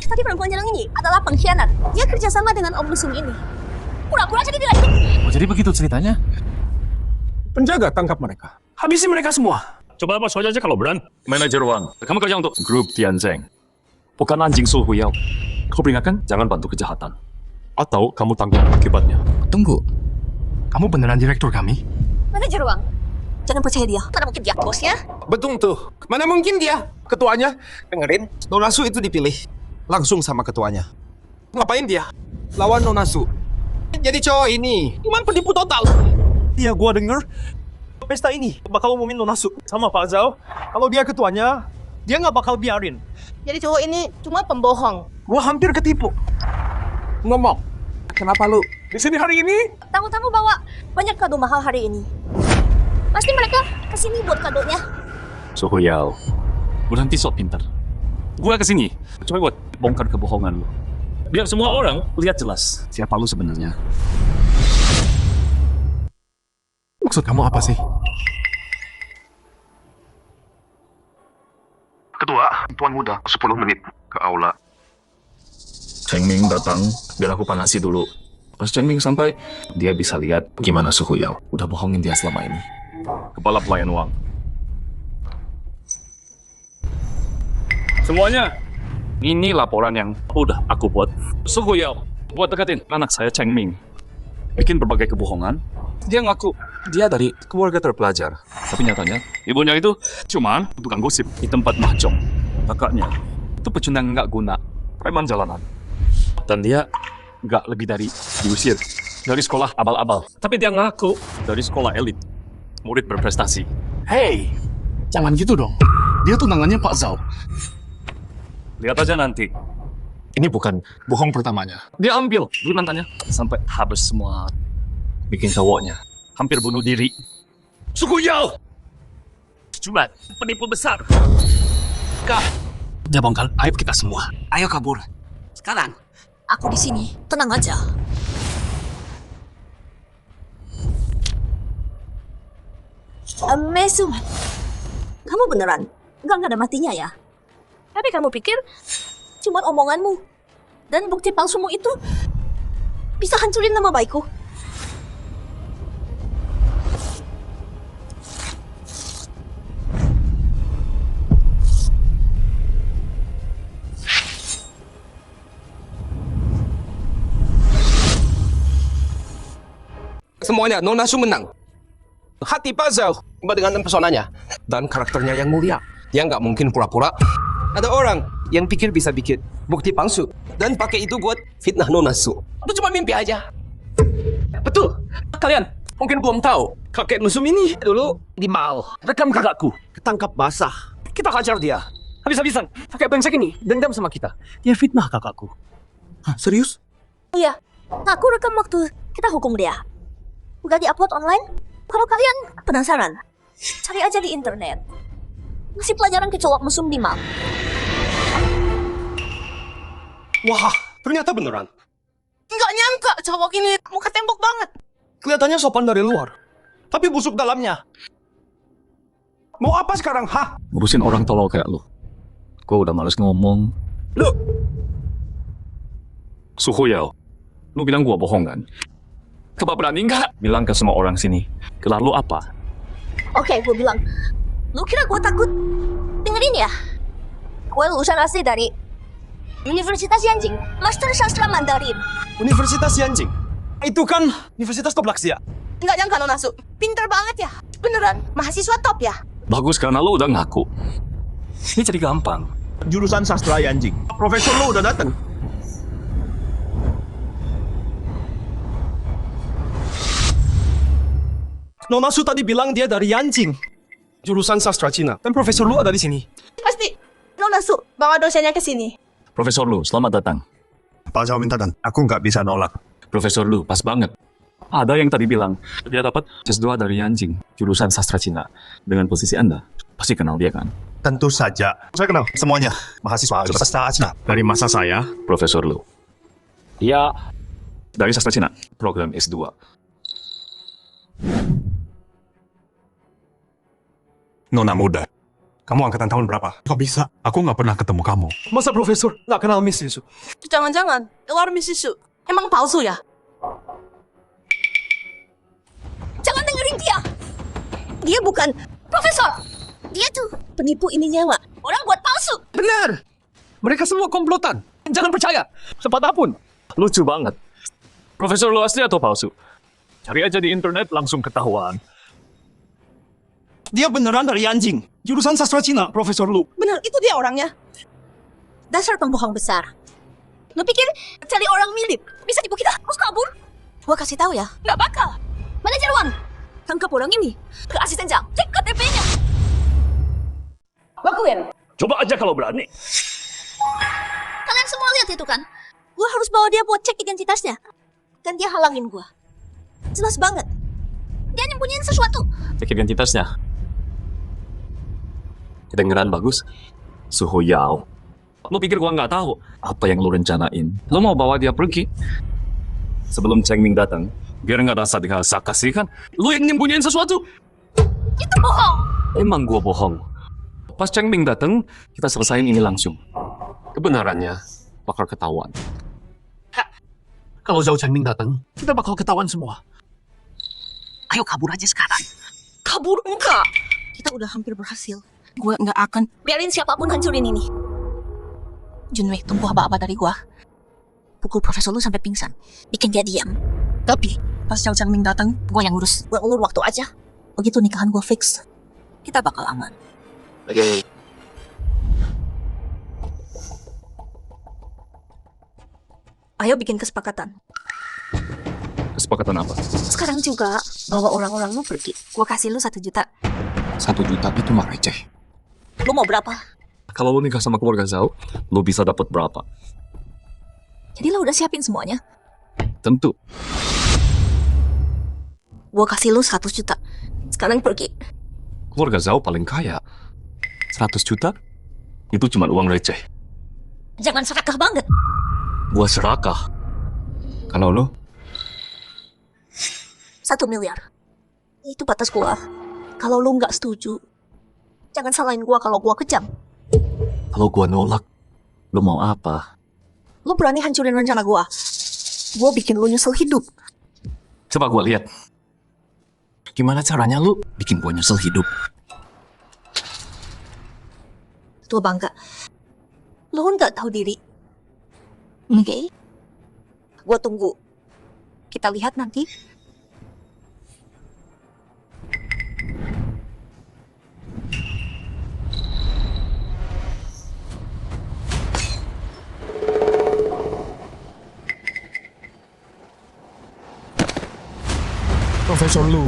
Tadi perempuan jalan ini adalah pengkhianat. Dia kerjasama dengan Om Lusung ini. Pura-pura jadi direktur. Oh, jadi begitu ceritanya? Penjaga tangkap mereka. Habisi mereka semua. Coba apa saja kalau berani. Manajer uang. Kamu kerja untuk grup Tianzeng. Bukan anjing Su Huyao. Kau peringatkan jangan bantu kejahatan. Atau kamu tanggung akibatnya. Tunggu. Kamu beneran direktur kami? Manajer uang. Jangan percaya dia. Mana mungkin dia bosnya? Betul tuh. Mana mungkin dia? Ketuanya. Dengerin, Nona Su itu dipilih. Langsung sama ketuanya. Ngapain dia? Lawan Nona Su. Jadi cowok ini cuman penipu total. Iya, gua denger pesta ini bakal umumin Nona Su sama Pak Zhao. Kalau dia ketuanya, dia nggak bakal biarin. Jadi cowok ini cuma pembohong. Gua hampir ketipu. Ngomong. Kenapa lu? Di sini hari ini? Tamu-tamu bawa banyak kado mahal hari ini. Pasti mereka kesini buat kadonya. Su Huyao. Berhenti sok pintar. Gua kesini. Coba buat bongkar kebohongan lu. Biar semua orang lihat jelas siapa lu sebenarnya. Maksud kamu apa sih? Ketua, Tuan Muda, 10 menit ke aula. Cheng Ming datang, biar aku panasi dulu. Pas Cheng Ming sampai, dia bisa lihat gimana Su Huyao udah bohongin dia selama ini. Kepala pelayan uang. Semuanya, ini laporan yang udah aku buat. Su Huyao buat deketin anak saya Cheng Ming. Bikin berbagai kebohongan. Dia ngaku dia dari keluarga terpelajar. Tapi nyatanya, ibunya itu cuman tukang gosip di tempat mahjong. Kakaknya itu pecundang nggak guna, preman jalanan. Dan dia nggak lebih dari diusir dari sekolah abal-abal. Tapi dia ngaku dari sekolah elit, murid berprestasi. Hei, jangan gitu dong. Dia tunangannya Pak Zhao. Lihat aja nanti. Ini bukan bohong pertamanya. Dia ambil duit mantannya sampai habis semua. Bikin cowoknya hampir bunuh diri. Su Huyao! Cuma penipu besar. Kak, Dia bongkar aib kita semua. ayo kabur. Sekarang. Aku di sini. Tenang aja. Mesum, kamu beneran nggak ada matinya ya? Tapi kamu pikir cuma omonganmu dan bukti palsumu itu bisa hancurin nama baikku? Semuanya Nona Su menang. Hati Pak Zhao dengan pesonanya dan karakternya yang mulia. Dia nggak mungkin pura-pura. Ada orang yang pikir bisa bikin bukti palsu dan pakai itu buat fitnah Nona Su. Itu cuma mimpi aja. Betul. Kalian mungkin belum tahu. Kakek mesum ini dulu di mal. Rekam kakakku. Ketangkap basah. Kita hajar dia. Habis-habisan. Kakek brengsek ini dendam sama kita. Dia fitnah kakakku. Hah, serius? Iya, aku rekam waktu kita hukum dia. Udah diupload online. Kalau kalian penasaran, cari aja di internet. Ngasih pelajaran ke cowok mesum di mal. Wah, ternyata beneran. Nggak nyangka cowok ini muka tembok banget. Kelihatannya sopan dari luar, tapi busuk dalamnya. Mau apa sekarang, hah? Ngurusin orang tolol kayak lu. Gua udah males ngomong. Lu, Su Huyao, lu bilang gua bohong kan? Coba berani nggak bilang ke semua orang sini, gelar lu apa? Oke, gue bilang, lu kira gue takut? Dengerin ya, gue lulusan asli dari Universitas Yanjing, Master Sastra Mandarin. Universitas Yanjing. Itu kan Universitas top Laksia. Nggak nyangka Nona Su, pinter banget ya. Beneran, mahasiswa top ya. Bagus karena lu udah ngaku. Ini jadi gampang. Jurusan sastra Yanjing. Profesor lu udah datang. Nona Su tadi bilang dia dari Yanjing. Jurusan sastra Cina. Dan profesor lu ada di sini. Pasti Nona Su bawa dosennya ke sini. Profesor Lu, selamat datang. Pak Zhao minta dan aku nggak bisa nolak. Profesor Lu, pas banget. Ada yang tadi bilang, dia dapat S2 dari Yanjing, jurusan sastra Cina. Dengan posisi Anda, pasti kenal dia kan? Tentu saja. Saya kenal semuanya. Mahasiswa sastra Cina. Dari masa saya, Profesor Lu. Dia dari sastra Cina, program S2. Nona muda. Kamu angkatan tahun berapa? Kok bisa? Aku nggak pernah ketemu kamu. Masa profesor nggak kenal Miss Sisu? Jangan-jangan, keluar Miss Sisu. Emang palsu ya? Jangan dengerin dia. Dia bukan profesor. Dia tuh penipu ini nyawa. Orang buat palsu. Benar. Mereka semua komplotan. Jangan percaya. Sepatapun. Lucu banget. Profesor Lu asli atau palsu? Cari aja di internet langsung ketahuan. Dia beneran dari Yanjing. Jurusan sastra Cina, Profesor Lu. Bener, itu dia orangnya. Dasar pembohong besar. Lu pikir cari orang mirip bisa tipu kita terus kabur? Gua kasih tahu ya, nggak bakal. Manajer Wan, tangkap orang ini. Ke asisten Jang, cek KTP-nya. Lakuin. Coba aja kalau berani. Kalian semua lihat itu kan? Gua harus bawa dia buat cek identitasnya. Dan dia halangin gua. Jelas banget. Dia nyembunyiin sesuatu. Cek identitasnya. Kedengeran bagus. Suhu Yao. Lu pikir gua nggak tahu apa yang lu rencanain? Lu mau bawa dia pergi? Sebelum Cheng Ming datang, biar nggak rasa dikasih kasih kan? Lu yang nyembunyiin sesuatu. Itu bohong. Emang gua bohong. Pas Cheng Ming datang, kita selesain ini langsung. Kebenarannya bakal ketahuan. Kalau Zhao Chengming datang, kita bakal ketahuan semua. Ayo kabur aja sekarang. Kabur enggak. Kita udah hampir berhasil. Gue nggak akan biarin siapapun hancurin ini. Junwei, tunggu apa-apa dari gua. Pukul Profesor Lu sampai pingsan. Bikin dia diam. Tapi pas Zhao Chengming datang, gua yang ngurus. Gua ulur waktu aja. Begitu nikahan gua fix, kita bakal aman. Oke. Ayo bikin kesepakatan. Kesepakatan apa? Sekarang juga bawa orang-orang lu pergi. Gua kasih lu 1 juta. 1 juta itu mah receh. Lu mau berapa? Kalau lu nikah sama keluarga Zhao, lu bisa dapat berapa? Jadi lu udah siapin semuanya. Tentu. Gua kasih lu 100 juta. Sekarang pergi. Keluarga Zhao paling kaya. 100 juta? Itu cuma uang receh. Jangan serakah banget. Gua serakah. Kalau lu? 1 miliar. Itu batas gua. Kalau lu nggak setuju, jangan salahin gua kalau gua kejam. Kalau gua nolak, lu mau apa? Lu berani hancurin rencana gua. Gua bikin lu nyesel hidup. Coba gua lihat. Gimana caranya lu bikin gua nyesel hidup? Tuh bangga. Lu nggak tahu diri. Oke? Gua tunggu. Kita lihat nanti. Profesor Lu.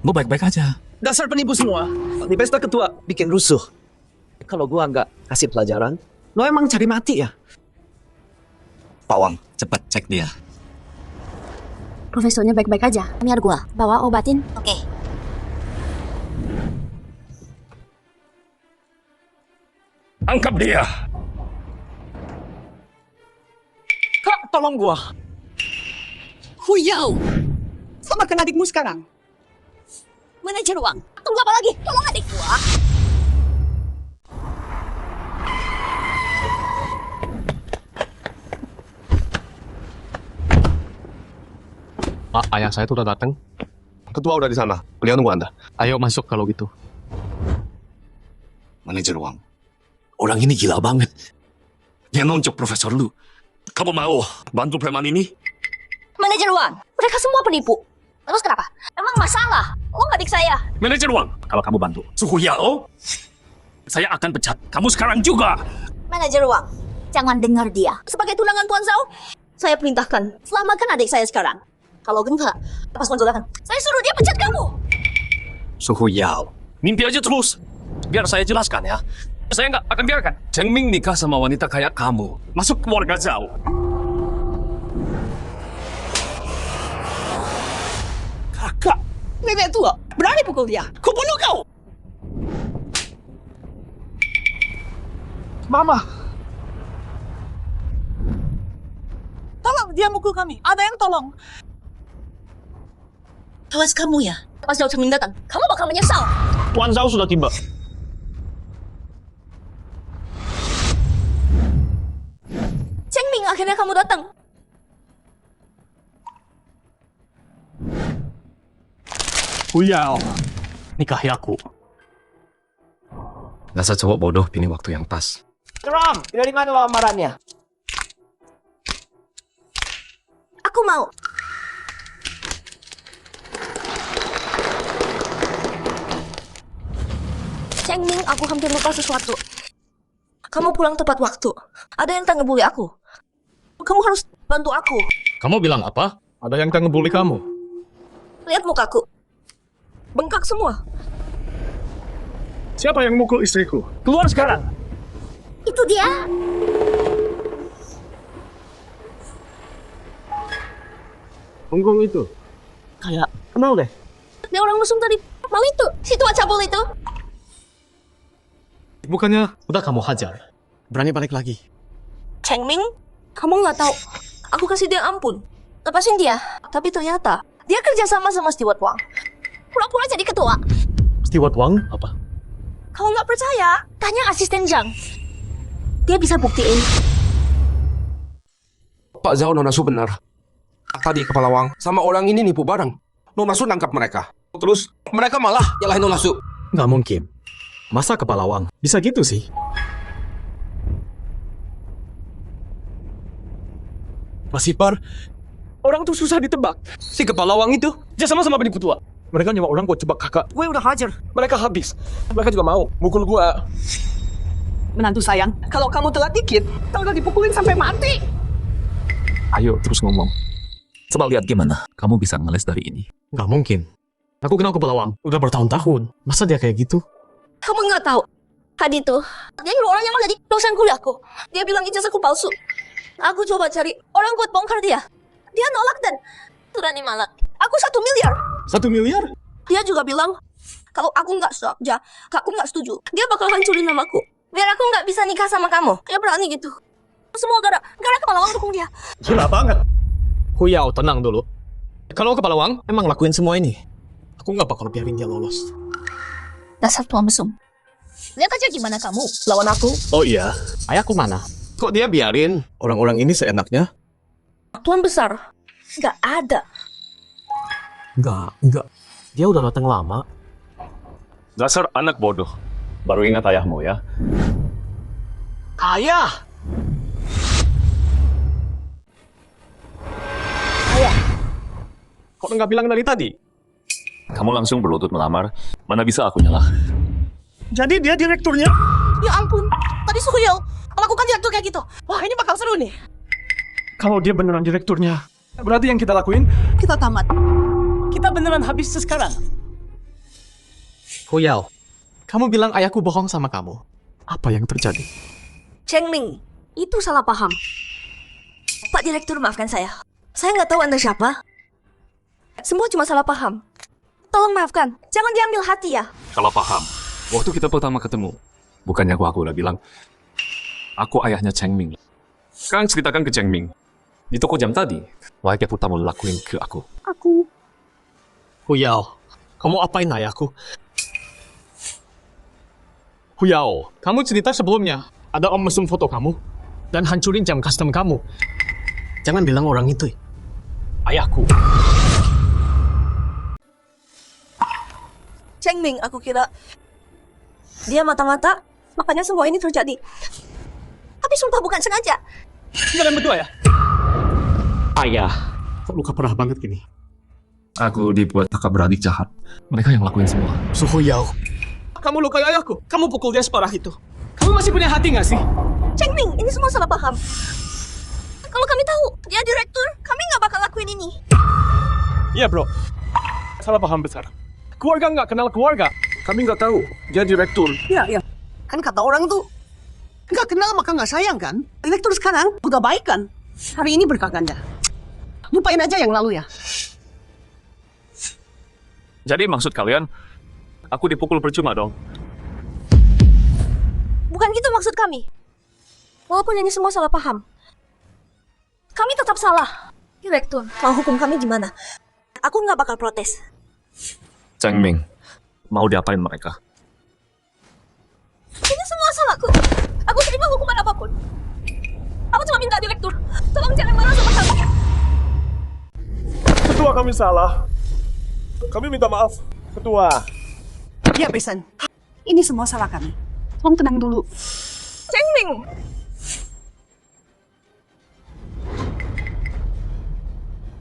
Lu baik-baik aja. Dasar penipu semua. Di pesta ketua bikin rusuh. Kalau gua nggak kasih pelajaran, lo emang cari mati ya? Pak Wang. Cepat cek dia. Profesornya baik-baik aja. Biar gua bawa obatin. Oke. Angkap dia. Kak, tolong gua. Huyau. Selamatkan adikmu sekarang. Manajer uang. Tunggu apa lagi? Tolong adik gua. Pak, ayah saya tuh udah datang. Ketua udah di sana. Beliau nunggu Anda. Ayo masuk kalau gitu. Manajer Wang. Orang ini gila banget. Dia nonjok Profesor Lu. Kamu mau bantu preman ini? Manajer uang. Mereka semua penipu. Terus kenapa? Emang masalah? Lo nggak adik saya. Manajer Wang, kalau kamu bantu Suhu Yao, saya akan pecat kamu sekarang juga. Manajer uang. Jangan dengar dia. Sebagai tunangan Tuan Zhao, saya perintahkan selamatkan adik saya sekarang. Kalau enggak, pas konsultakan, saya suruh dia pecat kamu. Suhu Yao, mimpi aja terus. Biar saya jelaskan ya. Saya nggak akan biarkan Cheng Ming nikah sama wanita kayak kamu. Masuk keluarga Zhao. Nenek tua, berani pukul dia. Kubunuh kau. Mama, Tolong, dia mukul kami. Ada yang tolong. Awas kamu ya. Pas Zhao Chengming datang, kamu bakal menyesal. Tuan Zhao sudah tiba. Chengming, akhirnya kamu datang. Huyao, nikahi aku. Dasar cowok bodoh pilih waktu yang pas. Ram, dari mana lamarannya? Aku mau. Chengming, aku hampir lupa sesuatu. Kamu pulang tepat waktu. Ada yang tak ngebully aku. Kamu harus bantu aku. Kamu bilang apa? Ada yang tak ngebully kamu. Lihat mukaku. Bengkak semua. siapa yang mukul istriku? Keluar sekarang. Itu dia. Punggung itu. Kayak kenal deh. Dia orang mesum tadi. Malah itu. Si tua cabul itu. Bukannya udah kamu hajar. Berani balik lagi. Chengming, kamu nggak tahu. Aku kasih dia ampun. Lepasin dia. Tapi ternyata dia kerja sama Stewart Wang. Pura-pura jadi ketua. Stewart Wang apa? Kalau nggak percaya, tanya asisten Zhang. Dia bisa buktiin. Pak Zhao, Nona Su benar. Tadi kepala Wang sama orang ini nipu barang. Nona Su nangkap mereka. Terus mereka malah nyalahin Nona Su. Nggak mungkin. Masa kepala Wang bisa gitu sih? Mas Ipar, orang tuh susah ditebak. Si kepala Wang itu, dia sama-sama penipu tua. Mereka nyewa orang buat jebak kakak. Gue udah hajar. Mereka habis. Mereka juga mau mukul gua. Menantu sayang, kalau kamu telat dikit, kau udah dipukulin sampai mati. Ayo terus ngomong. Coba lihat gimana kamu bisa ngeles dari ini. Nggak mungkin. Aku kenal kepala Wang udah bertahun-tahun. Masa dia kayak gitu? Kamu nggak tahu. Tadi tuh, dia nyuruh orang yang mau jadi dosen kuliahku. Dia bilang ijazahku palsu. Aku coba cari orang buat bongkar dia. Dia nolak dan berani malak. Aku 1 miliar. 1 miliar? Dia juga bilang, kalau aku nggak aku nggak setuju. Dia bakal hancurin namaku. Biar aku nggak bisa nikah sama kamu. Dia berani gitu. Semua gara kepala Wang dukung dia. Gila banget. Huyao, tenang dulu. Kalau kepala Wang emang lakuin semua ini, aku nggak bakal biarin dia lolos. Dasar tua mesum. Lihat aja gimana kamu lawan aku. Oh iya, ayahku mana? Kok dia biarin orang-orang ini seenaknya? Tuan besar, nggak ada. Enggak. Dia udah datang lama. Dasar anak bodoh. Baru ingat ayahmu ya. Ayah! Kok nggak bilang dari tadi? Kamu langsung berlutut melamar. Mana bisa aku nyalah. Jadi dia direkturnya? Ya ampun, tadi Suyao melakukan direktur kayak gitu. Wah, ini bakal seru nih. Kalau dia beneran direkturnya, berarti yang kita lakuin, Kita tamat. kita beneran habis sekarang. Huyao, kamu bilang ayahku bohong sama kamu. Apa yang terjadi? Chengming, itu salah paham. Pak Direktur, maafkan saya. Saya nggak tahu Anda siapa. Semua cuma salah paham. Tolong maafkan, jangan diambil hati ya. Kalau paham. Waktu kita pertama ketemu, bukannya aku udah bilang, aku ayahnya Chengming. Sekarang ceritakan ke Chengming. Di toko jam tadi, wajah pertama lakuin ke aku. Huyao, kamu apain ayahku? Huyao, kamu cerita sebelumnya ada om mesum foto kamu dan hancurin jam custom kamu. Jangan bilang orang itu. Ayahku. Chengming, aku kira dia mata-mata, makanya semua ini terjadi. Tapi sumpah bukan sengaja. Kalian berdua ya? Ayah, kok luka parah banget gini? Aku dibuat kakak beradik jahat. Mereka yang lakuin semua. Huyao. Kamu lukai ayahku, kamu pukul dia separah itu. Kamu masih punya hati nggak sih? Chengming, ini semua salah paham. Kalau kami tahu dia direktur, kami nggak bakal lakuin ini. Iya bro, salah paham besar. Keluarga nggak kenal keluarga. Kami nggak tahu dia direktur. Iya. Kan kata orang tuh, nggak kenal maka nggak sayang kan? Direktur sekarang udah baik kan? Hari ini berkah ganda. Lupain aja yang lalu ya. Jadi maksud kalian, aku dipukul percuma dong? Bukan gitu maksud kami. Walaupun ini semua salah paham, kami tetap salah. Direktur, mau hukum kami gimana? Aku nggak bakal protes. Cheng Ming, mau diapain mereka? Ini semua salahku. Aku terima hukuman apapun. Aku cuma minta direktur, tolong jangan marah sama kami. Ketua, kami salah. Kami minta maaf. Ketua. Ya, Besan. Ini semua salah kami. Tolong tenang dulu. Cheng Ming.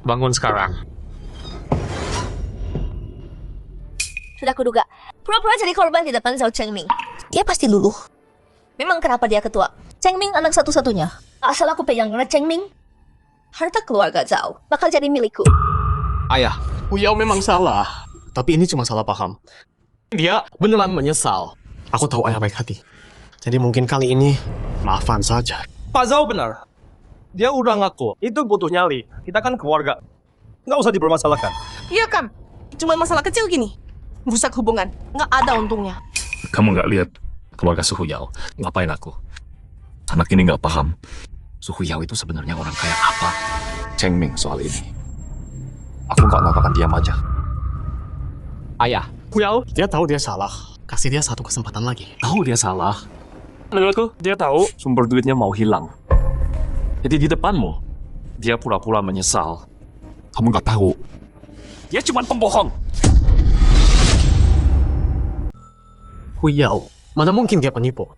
Bangun sekarang. Sudah kuduga. Pura-pura jadi korban di depan Zhao Chengming. Dia pasti luluh. Memang kenapa dia ketua? Chengming anak satu-satunya. Asal aku pegang karena Chengming, harta keluarga Zhao bakal jadi milikku. Ayah, Huyao memang salah. Tapi ini cuma salah paham. Dia beneran menyesal. Aku tahu ayah baik hati. Jadi mungkin kali ini, maafan saja. Pak Zhao benar. Dia udah ngaku, itu butuh nyali. Kita kan keluarga. Nggak usah dipermasalahkan. Iya kan? Cuma masalah kecil gini. Rusak hubungan. Nggak ada untungnya. Kamu nggak lihat keluarga Su Huyao? Ngapain aku? Anak ini nggak paham. Su Huyao itu sebenarnya orang kayak apa? Cheng Ming soal ini. Aku nggak akan diam aja. Ayah, Huyao, dia tahu dia salah. Kasih dia satu kesempatan lagi. Tahu dia salah. Menurutku, dia tahu sumber duitnya mau hilang. Jadi di depanmu, dia pura-pura menyesal. Kamu nggak tahu. Dia cuma pembohong. Huyao, mana mungkin dia penipu?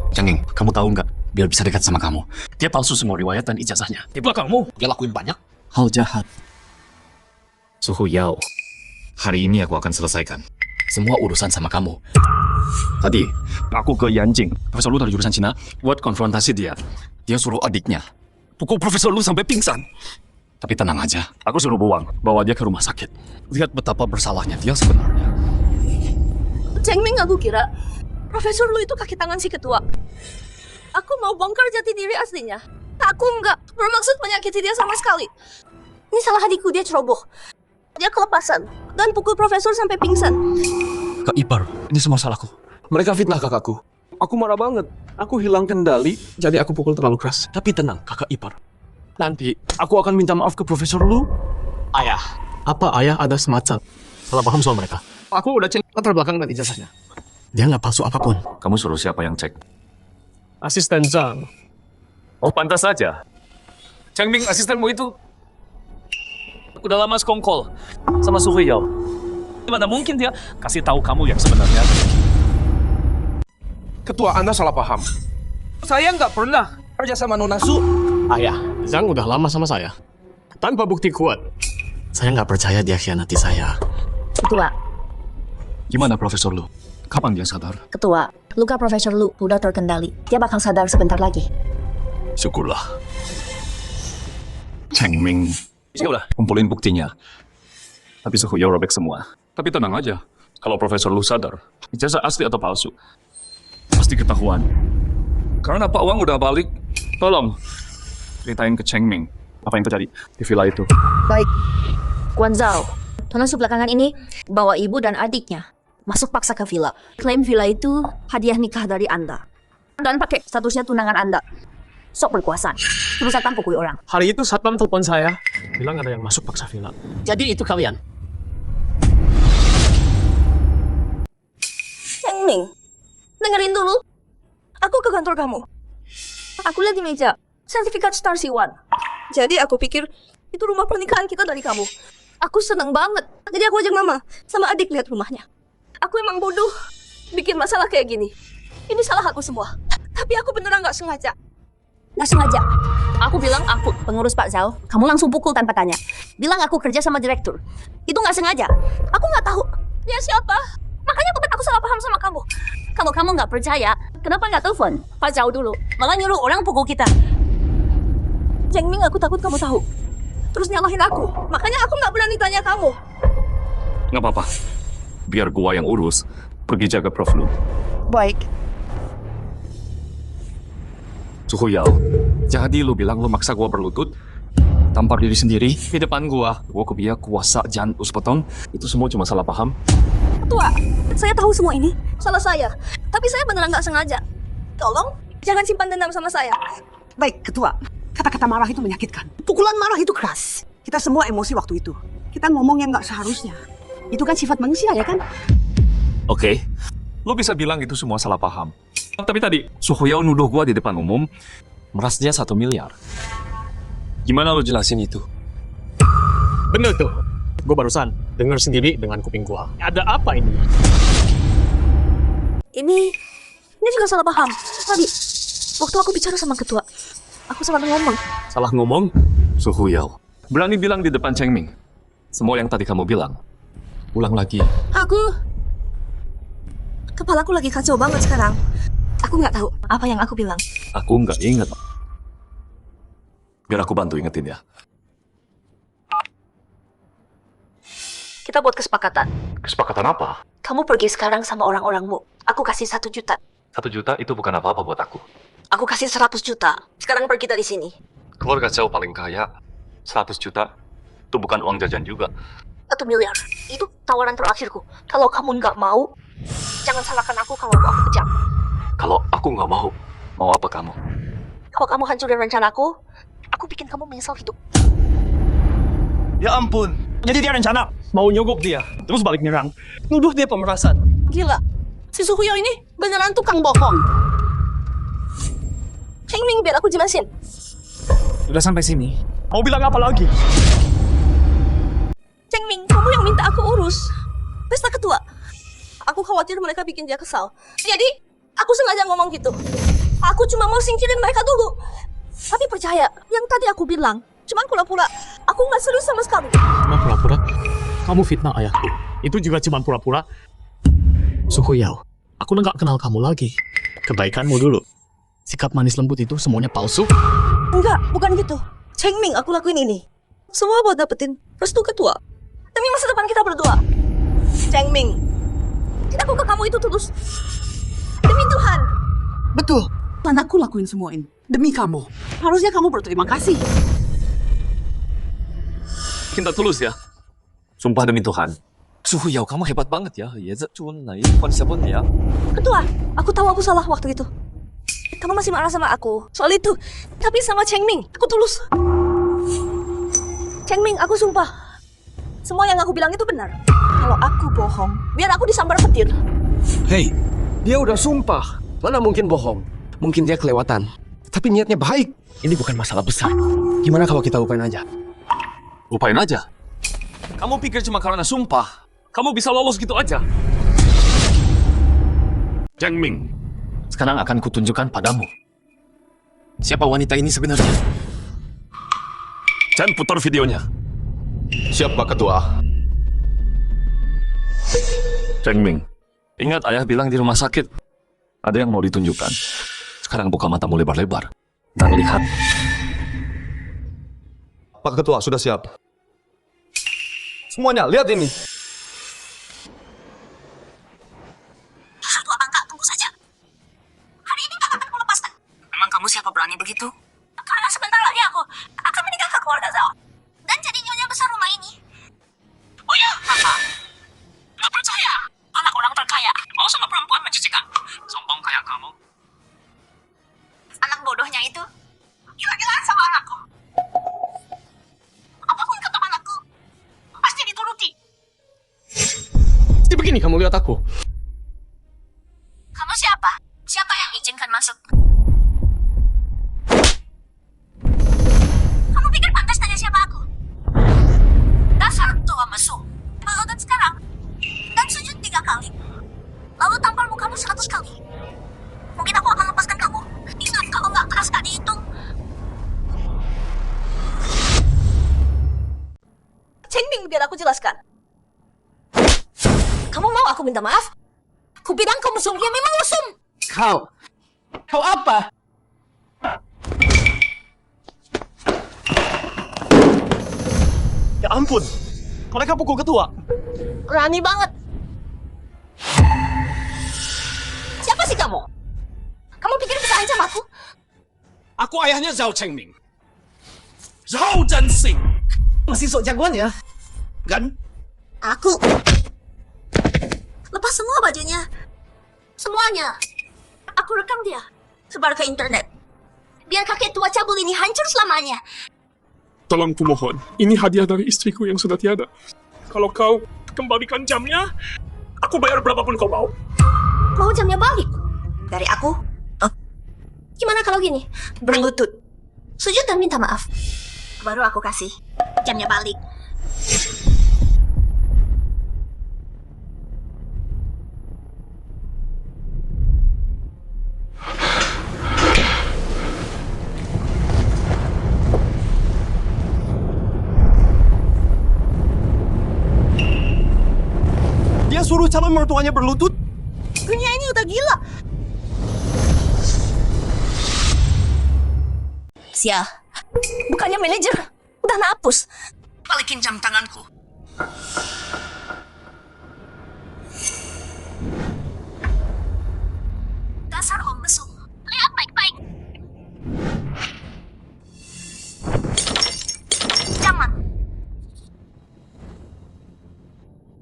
Cheng Ming, kamu tahu nggak? Biar bisa dekat sama kamu, dia palsu semua riwayat dan ijazahnya. Di belakangmu. Dia lakuin banyak hal jahat. Su Huyao, hari ini aku akan selesaikan Semua urusan sama kamu. Tadi, aku ke Yanjing, Profesor Lu dari jurusan Cina buat konfrontasi dia. Dia suruh adiknya. Pukul Profesor Lu sampai pingsan. Tapi tenang aja, Aku suruh bawa dia ke rumah sakit. lihat betapa bersalahnya dia sebenarnya. Cheng Ming, aku kira Profesor Lu itu kaki tangan si ketua. Aku mau bongkar jati diri aslinya. Aku nggak bermaksud menyakiti dia sama sekali. Ini salah adikku, dia ceroboh. Dia kelepasan dan pukul profesor sampai pingsan. Kak Ipar, ini semua salahku. Mereka fitnah kakakku. Aku marah banget. Aku hilang kendali, jadi aku pukul terlalu keras. Tapi tenang, kakak Ipar. Nanti, aku akan minta maaf ke Profesor Lu. Ayah, apa ayah ada semacam salah paham soal mereka? Aku udah cek latar belakang dan ijazahnya. Dia nggak palsu apapun. Kamu suruh siapa yang cek? Asisten Zhang. Oh, pantas saja. Cheng Ming, asistenmu itu udah lama sekongkol sama Su Huyao. Gimana mungkin dia kasih tahu kamu yang sebenarnya? Ketua, Anda salah paham. Saya nggak pernah kerja sama Nona Su. Ayah, Zhang udah lama sama saya. Tanpa bukti kuat. Saya nggak percaya dia khianati saya. Ketua, Gimana Profesor Lu? Kapan dia sadar? Ketua, luka Profesor Lu udah terkendali. Dia bakal sadar sebentar lagi. Syukurlah. Cheng Ming, ya udah, kumpulin buktinya. Tapi Su Huyao robek semua. Tapi tenang aja, kalau Profesor Lu sadar, ijazah asli atau palsu, pasti ketahuan. Karena Pak Wang udah balik, tolong ceritain ke Cheng Ming apa yang terjadi di villa itu. Baik, Guan Zhao, Tonasu belakangan ini bawa ibu dan adiknya masuk paksa ke villa. Klaim villa itu hadiah nikah dari Anda. Dan pakai statusnya tunangan Anda. Sok berkuasa. Terus satpam pukul orang. Hari itu satpam telepon saya, bilang ada yang masuk paksa villa. Jadi itu kalian. Cheng Ming, dengerin dulu. Aku ke kantor kamu. Aku lihat di meja sertifikat Star C1. Jadi aku pikir itu rumah pernikahan kita dari kamu. Aku seneng banget. Jadi aku ajak mama sama adik lihat rumahnya. Aku emang bodoh bikin masalah kayak gini. Ini salah aku semua. Tapi aku beneran nggak sengaja. Nggak sengaja. Aku bilang aku pengurus Pak Zhao. Kamu langsung pukul tanpa tanya. Bilang aku kerja sama direktur. Itu nggak sengaja. Aku nggak tahu dia siapa. Makanya aku salah paham sama kamu. Kalau kamu nggak percaya, kenapa nggak telepon Pak Zhao dulu? Malah nyuruh orang pukul kita. Cheng Ming, aku takut kamu tahu. Terus nyalahin aku. Makanya aku nggak berani tanya kamu. Nggak apa-apa. Biar gua yang urus. Pergi jaga Prof Lu. Baik. Su Huyao, jadi lu bilang lu maksa gua berlutut, tampar diri sendiri di depan gua kebiak, kuasa, jangan uspotong. Itu semua cuma salah paham. Ketua, saya tahu semua ini. Salah saya. Tapi saya beneran nggak sengaja. Tolong, jangan simpan dendam sama saya. Baik, Ketua. Kata-kata marah itu menyakitkan. Pukulan marah itu keras. Kita semua emosi waktu itu. Kita ngomong yang nggak seharusnya. Itu kan sifat manusia, ya kan? Oke, lo bisa bilang itu semua salah paham. Tapi tadi, Suhoyao nuduh gua di depan umum, meras dia 1 miliar. Gimana lo jelasin itu? Bener tuh. Gue barusan dengar sendiri dengan kuping gue. Ada apa ini? Ini juga salah paham. Tadi, waktu aku bicara sama ketua, aku salah ngomong. Salah ngomong? Suhoyao, berani bilang di depan Cheng Ming. Semua yang tadi kamu bilang. Ulang lagi. Kepalaku lagi kacau banget sekarang. Aku nggak tahu apa yang aku bilang. Aku nggak inget. Biar aku bantu ingetin ya. Kita buat kesepakatan. Kesepakatan apa? Kamu pergi sekarang sama orang-orangmu. Aku kasih 1 juta. 1 juta itu bukan apa-apa buat aku. Aku kasih 100 juta. Sekarang pergi dari sini. Keluarga Zhao paling kaya. 100 juta. Itu bukan uang jajan juga. 1 miliar. Itu tawaran terakhirku. Kalau kamu nggak mau, jangan salahkan aku kalau aku kejam. Kalau aku nggak mau, mau apa kamu? Kalau kamu hancurin rencanaku, aku bikin kamu menyesal hidup. Ya ampun. Jadi dia rencana mau nyogok dia, terus balik nyerang. Nuduh dia pemerasan. Gila. Si Suhoyao ini beneran tukang bohong. Cheng Ming, biar aku jelasin. Udah sampai sini. Mau bilang apa lagi? Cheng Ming, kamu yang minta aku urus pesta ketua. Aku khawatir mereka bikin dia kesal. Jadi, aku sengaja ngomong gitu. Aku cuma mau singkirin mereka dulu. Tapi percaya, yang tadi aku bilang, cuman pura-pura. Aku nggak serius sama sekali. Cuma pura-pura? Kamu fitnah ayahku. Itu juga cuma pura-pura. Suhoyao, aku udah nggak kenal kamu lagi. Kebaikanmu dulu. Sikap manis lembut itu semuanya palsu. Enggak, bukan gitu. Cheng Ming, aku lakuin ini. Semua buat dapetin restu ketua. Demi masa depan kita berdua. Cheng Ming, cintaku ke kamu itu tulus. Demi Tuhan. Betul. Anakku lakuin semua ini. Demi kamu. Harusnya kamu berterima kasih. Cinta tulus ya. Sumpah demi Tuhan. Suhoyao, kamu hebat banget ya. Ya. Ketua, aku tahu aku salah waktu itu. Kamu masih marah sama aku soal itu. Tapi sama Cheng Ming, aku tulus. Cheng Ming, aku sumpah. Semua yang aku bilang itu benar. Kalau aku bohong, biar aku disambar petir. Hei, dia udah sumpah. Mana mungkin bohong? Mungkin dia kelewatan. Tapi niatnya baik. Ini bukan masalah besar. Gimana kalau kita lupain aja? Lupain aja? Kamu pikir cuma karena sumpah, kamu bisa lolos gitu aja? Cheng Ming, sekarang akan kutunjukkan padamu siapa wanita ini sebenarnya. Jangan putar videonya. Siap, Pak Ketua. Cheng Ming, ingat ayah bilang di rumah sakit, ada yang mau ditunjukkan. Sekarang buka matamu lebar-lebar dan lihat. Pak Ketua, sudah siap. Semuanya, lihat ini. Satu abang, Kak, tunggu saja. Hari ini Kak akan kulepaskan. Emang kamu siapa berani begitu? Karena sebentar lagi aku akan meninggalkan keluarga Zhao. Dan jadi nyonya besar rumah ini. Oh ya, Kakak. Gak percaya. Anak orang terkaya mau sama perempuan mencucikan. Sombong kayak kamu. Anak bodohnya itu gila-gilaan sama anakku. Apapun kata anakku, pasti dituruti. Jadi begini kamu lihat aku. Kamu siapa? Siapa yang izinkan masuk? Kamu pikir pantas tanya siapa aku? Dasar tua mesum. Dan sekarang, dan sujud 3 kali. Lalu tampar mukamu 100 kali. Mungkin aku akan lepaskan kamu. Ingat, kalau nggak keras gak dihitung. Cheng Ming, biar aku jelaskan. Kamu mau aku minta maaf? Aku bilang kau mesum, ya memang mesum. Kau apa? Ya ampun, mereka pukul ketua. Berani banget. Siapa sih kamu? Kamu pikir bisa ancam aku? Aku ayahnya Zhao Cheng Ming. Zhao Zhansing. Masih sok jagoan ya? Kan? Aku. Lepas semua bajunya. Semuanya. Aku rekam dia. Sebar ke internet. Biar kakek tua cabul ini hancur selamanya. Tolong kumohon, ini hadiah dari istriku yang sudah tiada. Kalau kau kembalikan jamnya, aku bayar berapapun kau mau. Mau jamnya balik? Dari aku? Gimana kalau gini? Berlutut. Sujud dan minta maaf. Baru aku kasih jamnya balik. Dia suruh calon mertuanya berlutut. Dunia ini udah gila. Sia, bukannya manajer. Udah napus. Balikin jam tanganku. Dasar om mesum. Lihat baik-baik. Jangan.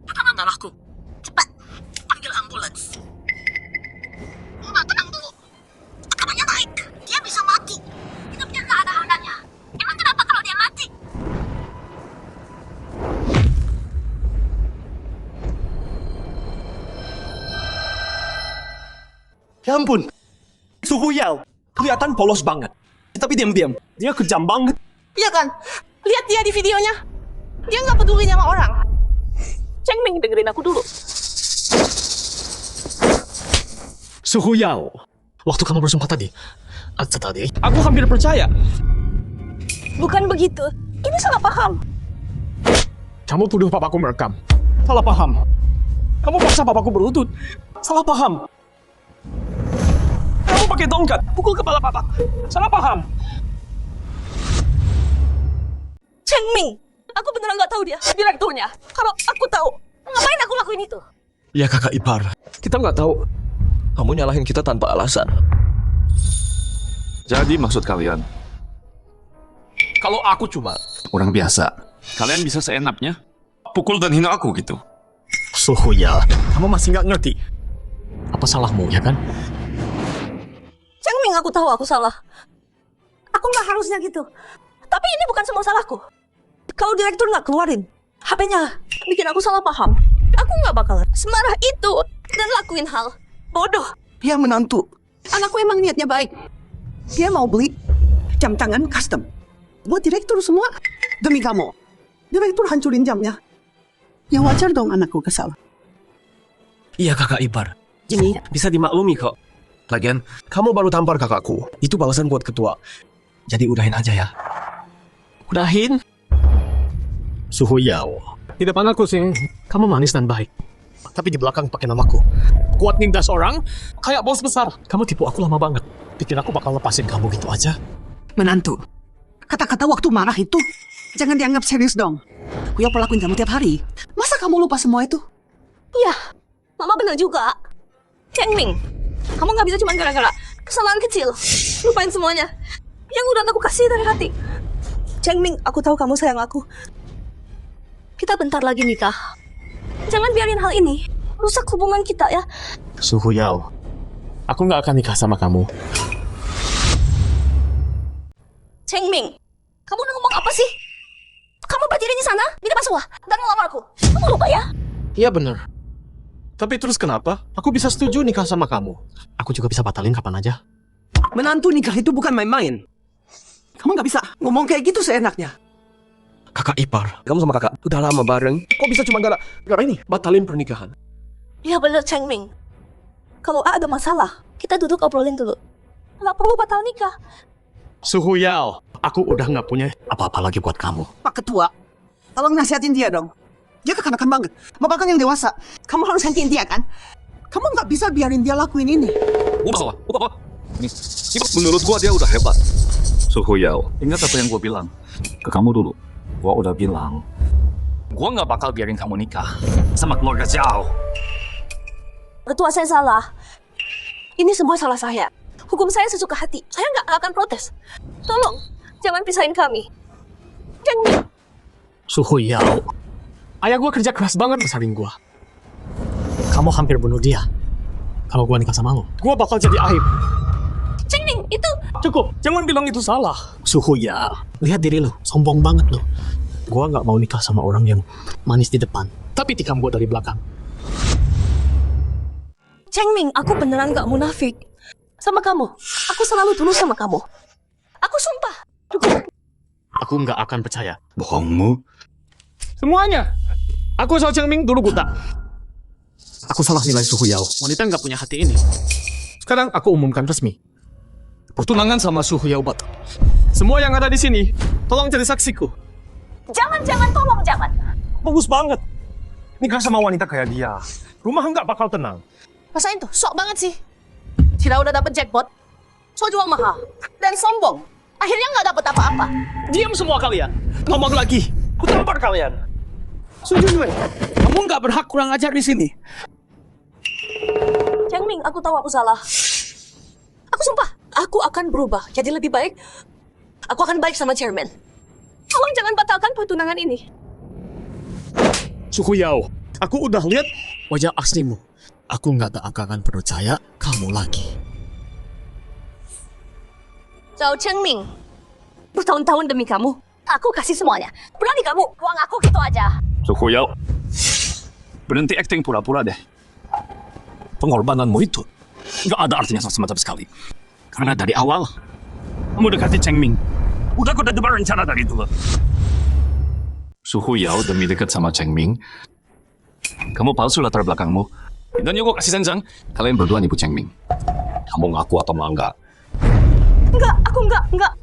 Rekaman darahku. Cepat, panggil ambulans. Mbak, tenang dulu. Tekamannya naik. Dia bisa mati. Hidupnya nggak ada harganya. Emang kenapa kalau dia mati? Ya ampun. Suhu Yao. Kelihatan polos banget. Tapi diam-diam, dia kejam banget. Iya kan? Lihat dia di videonya. Dia nggak peduli sama orang. Cheng Ming, dengerin aku dulu. Suhu Yao. Waktu kamu bersumpah tadi, aku hampir percaya. Bukan begitu. Ini salah paham. Kamu tuduh papaku merekam. Salah paham. Kamu paksa papaku berlutut. Salah paham. Kamu pakai tongkat, pukul kepala papa. Salah paham. Cheng Ming, aku beneran nggak tahu dia direkturnya. Kalau aku tahu, ngapain aku lakuin itu? Ya kakak ipar. Kita nggak tahu. Kamu nyalahin kita tanpa alasan. Jadi maksud kalian, Kalau aku cuma orang biasa, kalian bisa seenaknya pukul dan hina aku gitu? Suhu Yao, kamu masih nggak ngerti. Apa salahmu, ya kan? Cheng Ming, aku tahu aku salah. Aku nggak harusnya gitu. Tapi ini bukan semua salahku. Kalau direktur nggak keluarin HP-nya, bikin aku salah paham. Aku nggak bakal semarah itu dan lakuin hal bodoh. Dia menantu. Anakku emang niatnya baik. Dia mau beli jam tangan custom. Buat direktur semua. Demi kamu. Direktur hancurin jamnya. Ya wajar dong anakku kesal. Iya kakak ipar. Ini bisa dimaklumi kok. Lagian, kamu baru tampar kakakku. Itu balasan buat ketua. Jadi udahin aja ya. Udahin? Suhu Yao. Di depan aku sih, kamu manis dan baik. Tapi di belakang pakai namaku. Kuat nindas orang, kayak bos besar. Kamu tipu aku lama banget. Pikir aku bakal lepasin kamu gitu aja. Menantu. Kata-kata waktu marah itu, jangan dianggap serius dong. Kuya pelakuin kamu tiap hari. Masa kamu lupa semua itu? Iya, Mama benar juga. Cheng Ming, kamu nggak bisa cuma gara-gara kesalahan kecil lupain semuanya yang udah aku kasih dari hati. Cheng Ming, aku tahu kamu sayang aku. Kita bentar lagi nikah. Jangan biarin hal ini rusak hubungan kita ya. Suhu Yao, aku nggak akan nikah sama kamu. Cheng Ming, kamu udah ngomong apa sih? Kamu berdiri di sana di depan semua dan ngelamar aku. Kamu lupa ya? Iya bener. Tapi terus kenapa? Aku bisa setuju nikah sama kamu. Aku juga bisa batalin kapan aja. Menantu nikah itu bukan main-main. Kamu nggak bisa ngomong kayak gitu seenaknya. Kakak ipar. Kamu sama kakak udah lama bareng. Kok bisa cuma gara ini? Batalin pernikahan. Ya bener Cheng Ming. Kalau ada masalah, kita duduk obrolin dulu. Nggak perlu batal nikah. Suhu Yao, aku udah nggak punya apa-apa lagi buat kamu. Pak Ketua, tolong nasihatin dia dong. Dia kekanakan banget. Bapak kan yang dewasa. Kamu harus ngertiin dia kan? Kamu nggak bisa biarin dia lakuin ini. Udah, menurut gua dia udah hebat. Suhu Yao, ingat apa yang gua bilang ke kamu dulu. Gua udah bilang, gua nggak bakal biarin kamu nikah sama keluarga Zhao. Ketua, saya salah. Ini semua salah saya. Hukum saya sesuka hati. Saya nggak akan protes. Tolong, jangan pisahin kami. Cheng Ming. Suhu Yao. Ayah gua kerja keras banget besarin gua. Kamu hampir bunuh dia. Kalau gua nikah sama lo, gua bakal jadi aib. Cheng Ming, itu... Cukup, jangan bilang itu salah. Suhu Yao, lihat diri lo, sombong banget lo. Gua nggak mau nikah sama orang yang manis di depan, tapi tikam gua dari belakang. Cheng Ming, aku beneran gak munafik. Sama kamu. Aku selalu tulus sama kamu. Aku sumpah. Cukup. Aku nggak akan percaya. Bohongmu. Semuanya. Aku sama Cheng Ming dulu buta. Aku salah nilai Suhu Yao. Wanita nggak punya hati ini. Sekarang aku umumkan resmi. Pertunangan sama Suhu Yao batal. Semua yang ada di sini, tolong jadi saksiku. Jangan, tolong jangan. Bagus banget. Nikah sama wanita kayak dia. Rumah nggak bakal tenang. Rasain tuh, sok banget sih. Cira udah dapet jackpot, so jual mahal, dan sombong. Akhirnya nggak dapet apa-apa. Diam semua kalian. Ngomong lagi. Ku tampar kalian. Sujud gue. Kamu nggak berhak kurang ajar di sini. Cheng Ming, aku tahu aku salah. Aku sumpah, aku akan berubah. Jadi lebih baik, aku akan baik sama chairman. Tolong jangan batalkan pertunangan ini. Suhu Yao, aku udah lihat wajah aslimu. Aku nggak akan percaya kamu lagi. Zhao Cheng Ming, bertahun-tahun demi kamu, aku kasih semuanya. Berani kamu buang aku gitu aja. Suhu Yao, berhenti acting pura-pura deh. Pengorbananmu itu nggak ada artinya sama sekali. Karena dari awal, kamu dekati Cheng Ming. Udah berencana dari dulu. Suhu Yao demi dekat sama Cheng Ming, kamu palsu latar belakangmu. Dan yuk kasih senjang, kalian berdua nipu Cheng Ming. Kamu ngaku atau enggak? Enggak, aku enggak.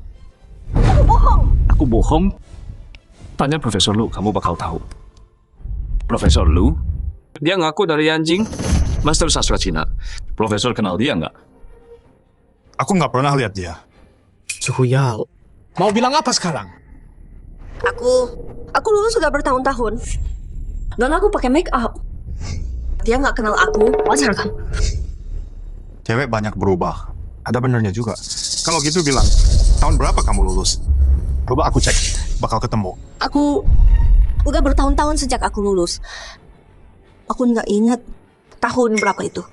Aku bohong. Aku bohong? Tanya Profesor Lu, kamu bakal tahu. Profesor Lu? Dia ngaku dari anjing, Master Sastra Cina. Profesor kenal dia nggak? Aku nggak pernah lihat dia. Suhu Yao, mau bilang apa sekarang? Aku lulus sudah bertahun-tahun. Dan aku pakai make up. Dia nggak kenal aku, wajar kan? Cewek banyak berubah. Ada benernya juga. Kalau gitu bilang, tahun berapa kamu lulus? Coba aku cek, bakal ketemu. Aku udah bertahun-tahun sejak aku lulus. Aku nggak ingat tahun berapa itu.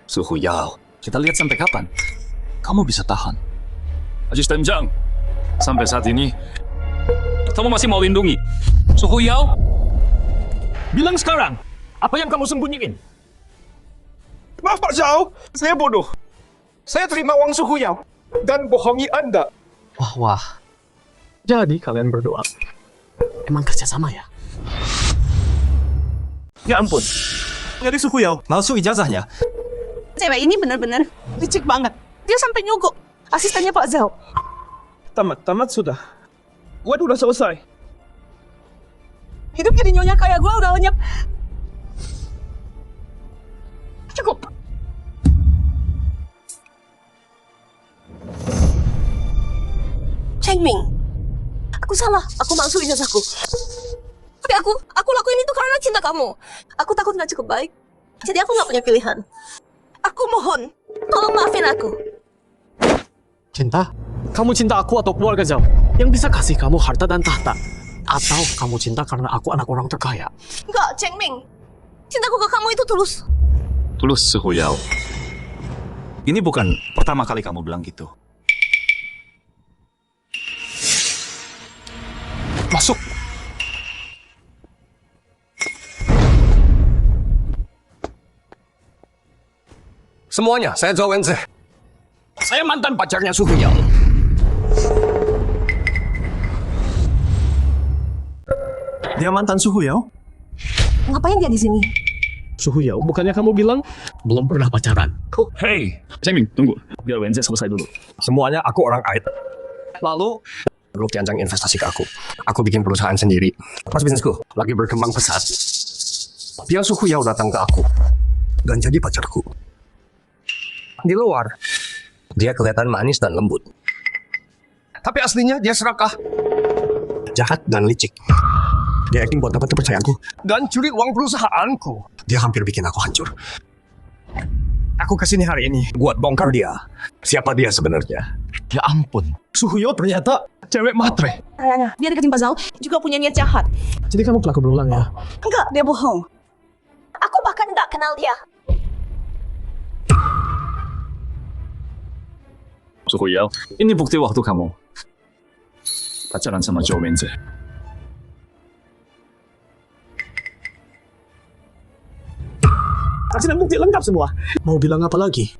Suhu Yao, kita lihat sampai kapan kamu bisa tahan. Asisten Zhang, sampai saat ini kamu masih mau lindungi Suhu Yao? Bilang sekarang, apa yang kamu sembunyiin? Maaf Pak Zhao, saya bodoh. Saya terima uang Suhu Yao dan bohongi Anda. Wah. Jadi kalian berdua emang kerja sama ya? Ya ampun. Jadi Suhu Yao palsu ijazahnya. Cewek ini benar-benar licik banget. Dia sampai nyogok asistennya Pak Zhao. Tamat sudah. Gue udah selesai. Hidup jadi nyonya kayak gue udah lenyap. Cukup. Cheng Ming, aku salah. Aku palsu ijazahku. Tapi aku lakuin itu karena cinta kamu. Aku takut nggak cukup baik. Jadi aku nggak punya pilihan. Aku mohon, tolong maafin aku. Cinta? Kamu cinta aku atau keluarga Zhao? Yang bisa kasih kamu harta dan tahta? Atau kamu cinta karena aku anak orang terkaya? Enggak, Cheng Ming. Cintaku ke kamu itu tulus. Tulus, Suhu Yao. Ini bukan pertama kali kamu bilang gitu. Masuk. Semuanya, saya Zhao Wenze. Saya mantan pacarnya Suhu Yao. Dia mantan Suhu Yao? Ngapain dia di sini? Suhu Yao, bukannya kamu bilang belum pernah pacaran? Hey, Cheng Ming, tunggu. Biar Wenze selesai dulu. Semuanya aku orang AIT. Lalu, grup Tianjang investasi ke aku. Aku bikin perusahaan sendiri. Pas bisnisku lagi berkembang pesat. Dia Suhu Yao datang ke aku. Dan jadi pacarku. Di luar, dia kelihatan manis dan lembut. Tapi aslinya dia serakah. Jahat dan licik. Dia acting buat dapat kepercayaanku. Dan curi uang perusahaanku. Dia hampir bikin aku hancur. Aku kesini hari ini buat bongkar dia. Siapa dia sebenarnya? Ya ampun, Suhuyo ternyata cewek matre. Kayaknya dia deketin Pak Zhao juga punya niat jahat. Jadi kamu pelaku berulang ya? Enggak, dia bohong. Aku bahkan nggak kenal dia. Suhuyao, ini bukti waktu kamu pacaran sama Zhou Wenze. Kasih bukti lengkap semua. Mau bilang apa lagi?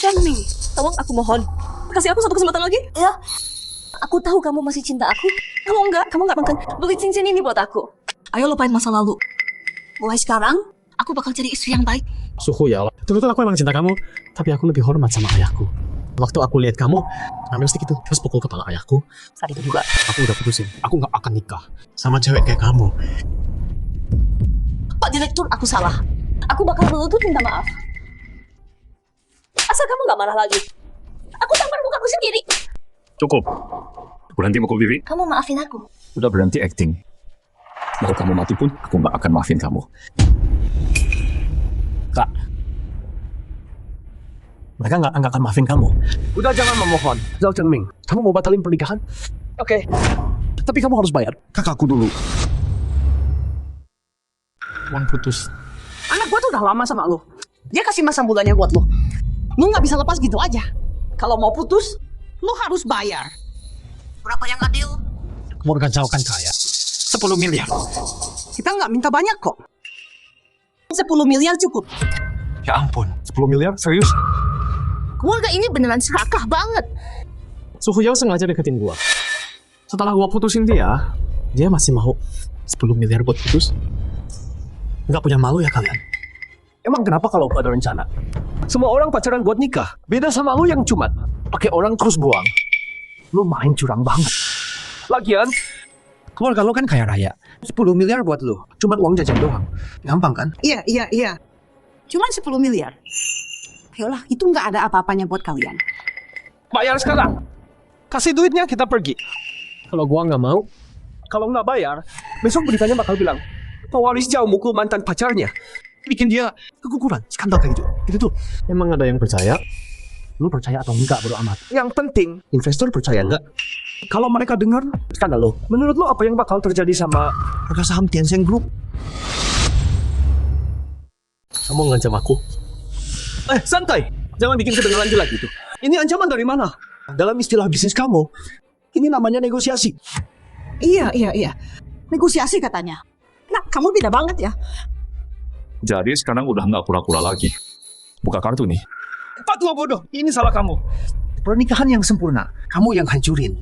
Cheng Ming, tolong aku mohon. Kasih aku satu kesempatan lagi. Ya. Aku tahu kamu masih cinta aku. Kalau enggak, kamu nggak akan beli cincin ini buat aku. Ayo lupain masa lalu. Mulai sekarang, aku bakal jadi istri yang baik. Suhuyao, betul-betul aku emang cinta kamu, tapi aku lebih hormat sama ayahku. Waktu aku lihat kamu ngambil stick itu, terus pukul kepala ayahku. Saat itu juga. Aku udah putusin, aku nggak akan nikah sama cewek kayak kamu. Pak Direktur, aku salah. Aku bakal berlutut minta maaf. Asal kamu nggak marah lagi. Aku tampar mukaku sendiri. Cukup. Berhenti mukul diri. Kamu maafin aku. Udah berhenti acting. Mau kamu mati pun, aku nggak akan maafin kamu. Kak, mereka nggak akan maafin kamu. Udah jangan memohon, Zhao Chengming. Kamu mau batalin pernikahan? Oke. Tapi kamu harus bayar kakakku dulu. Uang putus. Anak gua tuh udah lama sama lo. Dia kasih masa bulannya buat lo. Lo nggak bisa lepas gitu aja. Kalau mau putus, lo harus bayar. Berapa yang adil? Keluarga Zhao kan kaya. 10 miliar. Kita nggak minta banyak kok. 10 miliar cukup. Ya ampun, 10 miliar? Serius? Keluarga ini beneran serakah banget. Suhuyao sengaja deketin gua. Setelah gua putusin dia masih mau 10 miliar buat putus. Nggak punya malu ya kalian? Emang kenapa kalau gua ada rencana? Semua orang pacaran buat nikah. Beda sama lu yang cuman pakai orang terus buang. Lu main curang banget. Lagian, keluarga lu kan kaya raya. 10 miliar buat lu. Cuma uang jajan doang. Gampang kan? Iya. Cuman 10 miliar. Ayolah, itu nggak ada apa-apanya buat kalian. Bayar sekarang. Kasih duitnya, kita pergi. Kalau gua nggak mau, kalau nggak bayar, besok beritanya bakal bilang pewaris Zhao mukul mantan pacarnya. Bikin dia keguguran, skandal kayak gitu. Gitu tuh. Emang ada yang percaya? Lu percaya atau enggak, bodo amat. Yang penting, investor percaya enggak? Kalau mereka dengar, skandal lo. Menurut lo apa yang bakal terjadi sama harga saham Tencent Group? Kamu ngancam aku? Santai! Jangan bikin kedengaran jelek gitu. Ini ancaman dari mana? Dalam istilah bisnis kamu, ini namanya negosiasi. Iya. Negosiasi katanya. Nah, kamu beda banget ya. Jadi sekarang udah nggak pura-pura lagi. Buka kartu nih. Pak tua bodoh, ini salah kamu. Pernikahan yang sempurna, kamu yang hancurin.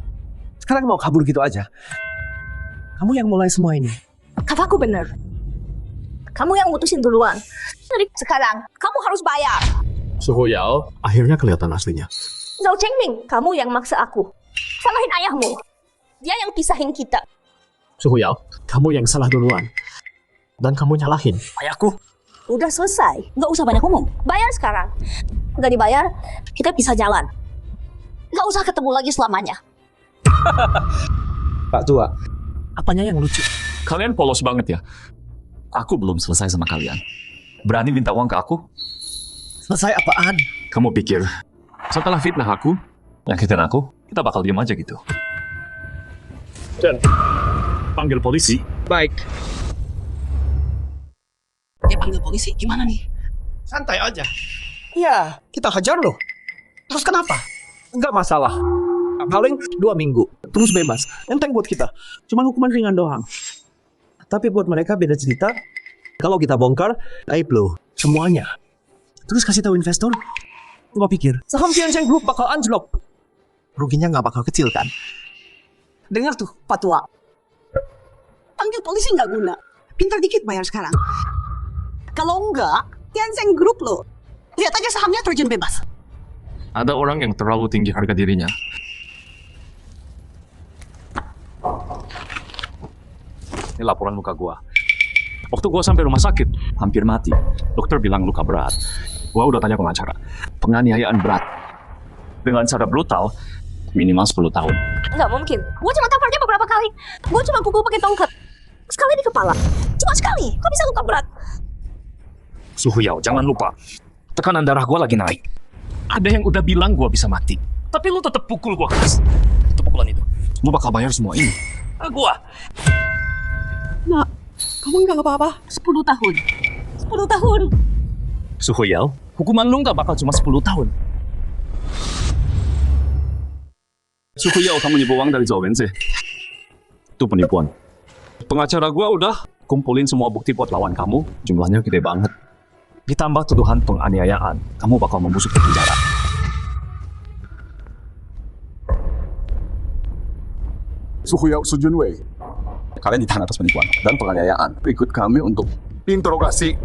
Sekarang mau kabur gitu aja. Kamu yang mulai semua ini. Kataku bener. Kamu yang mutusin duluan. Jadi sekarang, kamu harus bayar. Suhuyao, akhirnya kelihatan aslinya. Zhao Chengming, kamu yang maksa aku. Salahin ayahmu. Dia yang pisahin kita. Suhuyao, kamu yang salah duluan. Dan kamu nyalahin ayahku. Udah selesai. Nggak usah banyak ngomong. Bayar sekarang. Nggak dibayar, kita bisa jalan. Nggak usah ketemu lagi selamanya. Pak tua, apanya yang lucu? Kalian polos banget ya. Aku belum selesai sama kalian. Berani minta uang ke aku? Selesai apaan? Kamu pikir setelah fitnah aku, nyakitin aku, kita bakal diam aja gitu? Dan Panggil polisi. baik. Dia panggil polisi, gimana nih? Santai aja. Iya, kita hajar loh. Terus kenapa? Enggak masalah. Paling 2 minggu, terus bebas. Enteng buat kita. Cuma hukuman ringan doang. Tapi buat mereka beda cerita. Kalau kita bongkar, aib loh. Semuanya. Terus kasih tahu investor. Coba pikir, saham Tencent Group bakal anjlok. Ruginya nggak bakal kecil kan? Dengar tuh, Pak Tua. Panggil polisi nggak guna. Pintar dikit bayar sekarang. Kalau enggak, Tencent Group lo. Lihat aja sahamnya terjun bebas. Ada orang yang terlalu tinggi harga dirinya. Ini laporan luka gua. Waktu gua sampai rumah sakit, hampir mati. Dokter bilang luka berat. Gua udah tanya pengacara. Penganiayaan berat. Dengan cara brutal, minimal 10 tahun. Nggak mungkin. Gue cuma tampar dia beberapa kali. Gue cuma pukul pakai tongkat. Sekali di kepala. Cuma sekali. Kok bisa luka berat? Suhuyao, jangan lupa. Tekanan darah gue lagi naik. Ada yang udah bilang gue bisa mati. Tapi lu tetap pukul gue keras. Itu pukulan itu. Lu bakal bayar semua ini. Gue. Nak, kamu nggak apa-apa. 10 tahun. 10 tahun. Suhu Yao, hukuman lu nggak bakal cuma 10 tahun. Suhu Yao, kamu nipu uang dari Zhou Wenzi. Itu penipuan. Pengacara gue udah kumpulin semua bukti buat lawan kamu. Jumlahnya gede banget. Ditambah tuduhan penganiayaan, kamu bakal membusuk di penjara. Suhu Yao, Su Junwei. Kalian ditahan atas penipuan dan penganiayaan. Ikut kami untuk interogasi.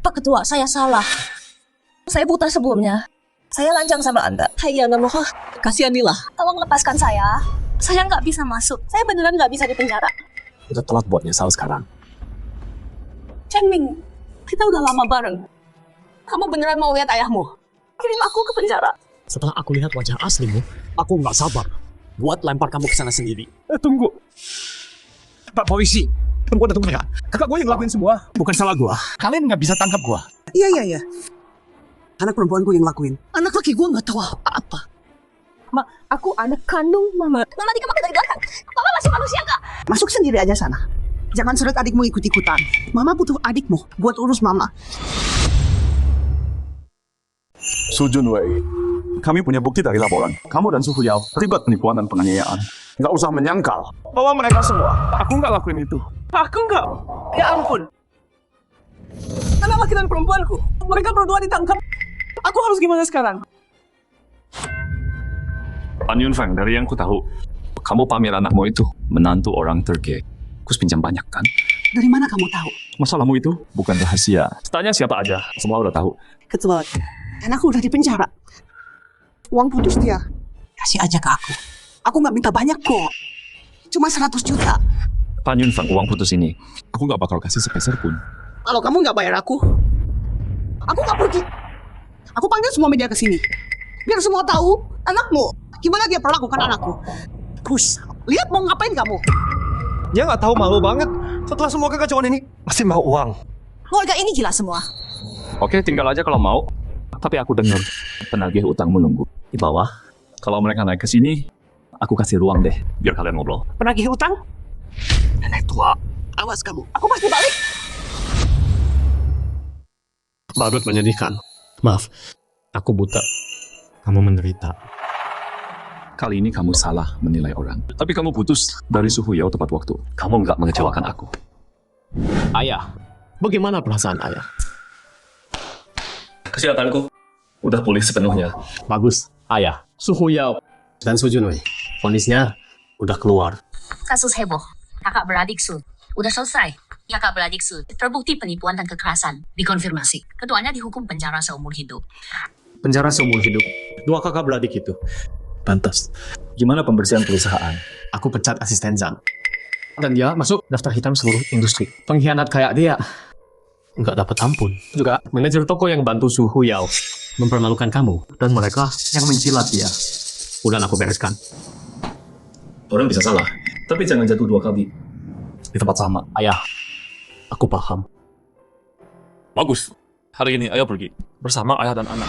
Pak Ketua, saya salah. Saya buta sebelumnya. Saya lancang sama Anda. Hayya namoh. Kasihanilah. Tolong lepaskan saya. Saya nggak bisa masuk. Saya beneran nggak bisa di penjara. Udah telat buat nyesal sekarang. Cheng Ming, kita udah lama bareng. Kamu beneran mau lihat ayahmu? Kirim aku ke penjara. Setelah aku lihat wajah aslimu, aku nggak sabar buat lempar kamu ke sana sendiri. Tunggu. Pak polisi, tunggu ya. Kakak gue yang ngelakuin semua. Bukan salah gue. Kalian nggak bisa tangkap gue. Iya. Anak perempuanku yang lakuin. Anak laki gue nggak tahu apa-apa. Ma, aku anak kandung Mama. Mama dikemakan dari belakang. Mama masih manusia nggak? Masuk sendiri aja sana. Jangan suruh adikmu ikut-ikutan. Mama butuh adikmu buat urus Mama. Su Junwei, kami punya bukti dari laporan. Kamu dan Suhu Yao terlibat penipuan dan penganiayaan. Nggak usah menyangkal. Bawa mereka semua. Aku nggak lakuin itu. Aku nggak. Ya ampun. Anak laki dan perempuanku. Mereka berdua ditangkap. Aku harus gimana sekarang? Pan Yunfeng, dari yang ku tahu, kamu pamer anakmu itu menantu orang Turki. Kus pinjam banyak kan? Dari mana kamu tahu? Masalahmu itu bukan rahasia. Tanya siapa aja, semua udah tahu. Ketua, anakku udah di penjara. Uang putus dia. Kasih aja ke aku. Aku nggak minta banyak kok. Cuma 100 juta. Pan Yunfeng, uang putus ini, aku nggak bakal kasih sepeser pun. Kalau kamu nggak bayar aku nggak pergi. Aku panggil semua media ke sini. Biar semua tahu anakmu. Gimana dia perlakukan anakku. Kus, lihat mau ngapain kamu. Dia nggak tahu, malu banget. Setelah semua kekacauan ini, masih mau uang. Keluarga ini gila semua. Oke, tinggal aja kalau mau. Tapi aku dengar penagih utang menunggu di bawah. Kalau mereka naik ke sini, aku kasih ruang deh, biar kalian ngobrol. Penagih hutang? Nenek tua, awas kamu. Aku pasti balik. Badut menyedihkan. Maaf, aku buta. Kamu menderita. Kali ini kamu salah menilai orang. Tapi kamu putus dari Suhu Yao tepat waktu. Kamu nggak mengecewakan aku. Ayah, bagaimana perasaan ayah? Kesehatanku udah pulih sepenuhnya. Bagus, ayah. Suhu Yao dan Su Junwei, vonisnya udah keluar. Kasus heboh. Kakak beradik Su. Udah selesai. Ya kak beradik Su. Terbukti penipuan dan kekerasan. Dikonfirmasi. Keduanya dihukum penjara seumur hidup. Penjara seumur hidup. Dua kakak beradik itu. Pantas. Gimana pembersihan perusahaan? Aku pecat asisten Zhang. Dan dia masuk daftar hitam seluruh industri. Pengkhianat kayak dia nggak dapat ampun. Juga manajer toko yang bantu Suhu Yao mempermalukan kamu. Dan mereka yang mencilat dia. Udah aku bereskan. Orang bisa salah, tapi jangan jatuh dua kali di tempat sama. Ayah, aku paham. Bagus. Hari ini ayo pergi bersama ayah dan anak.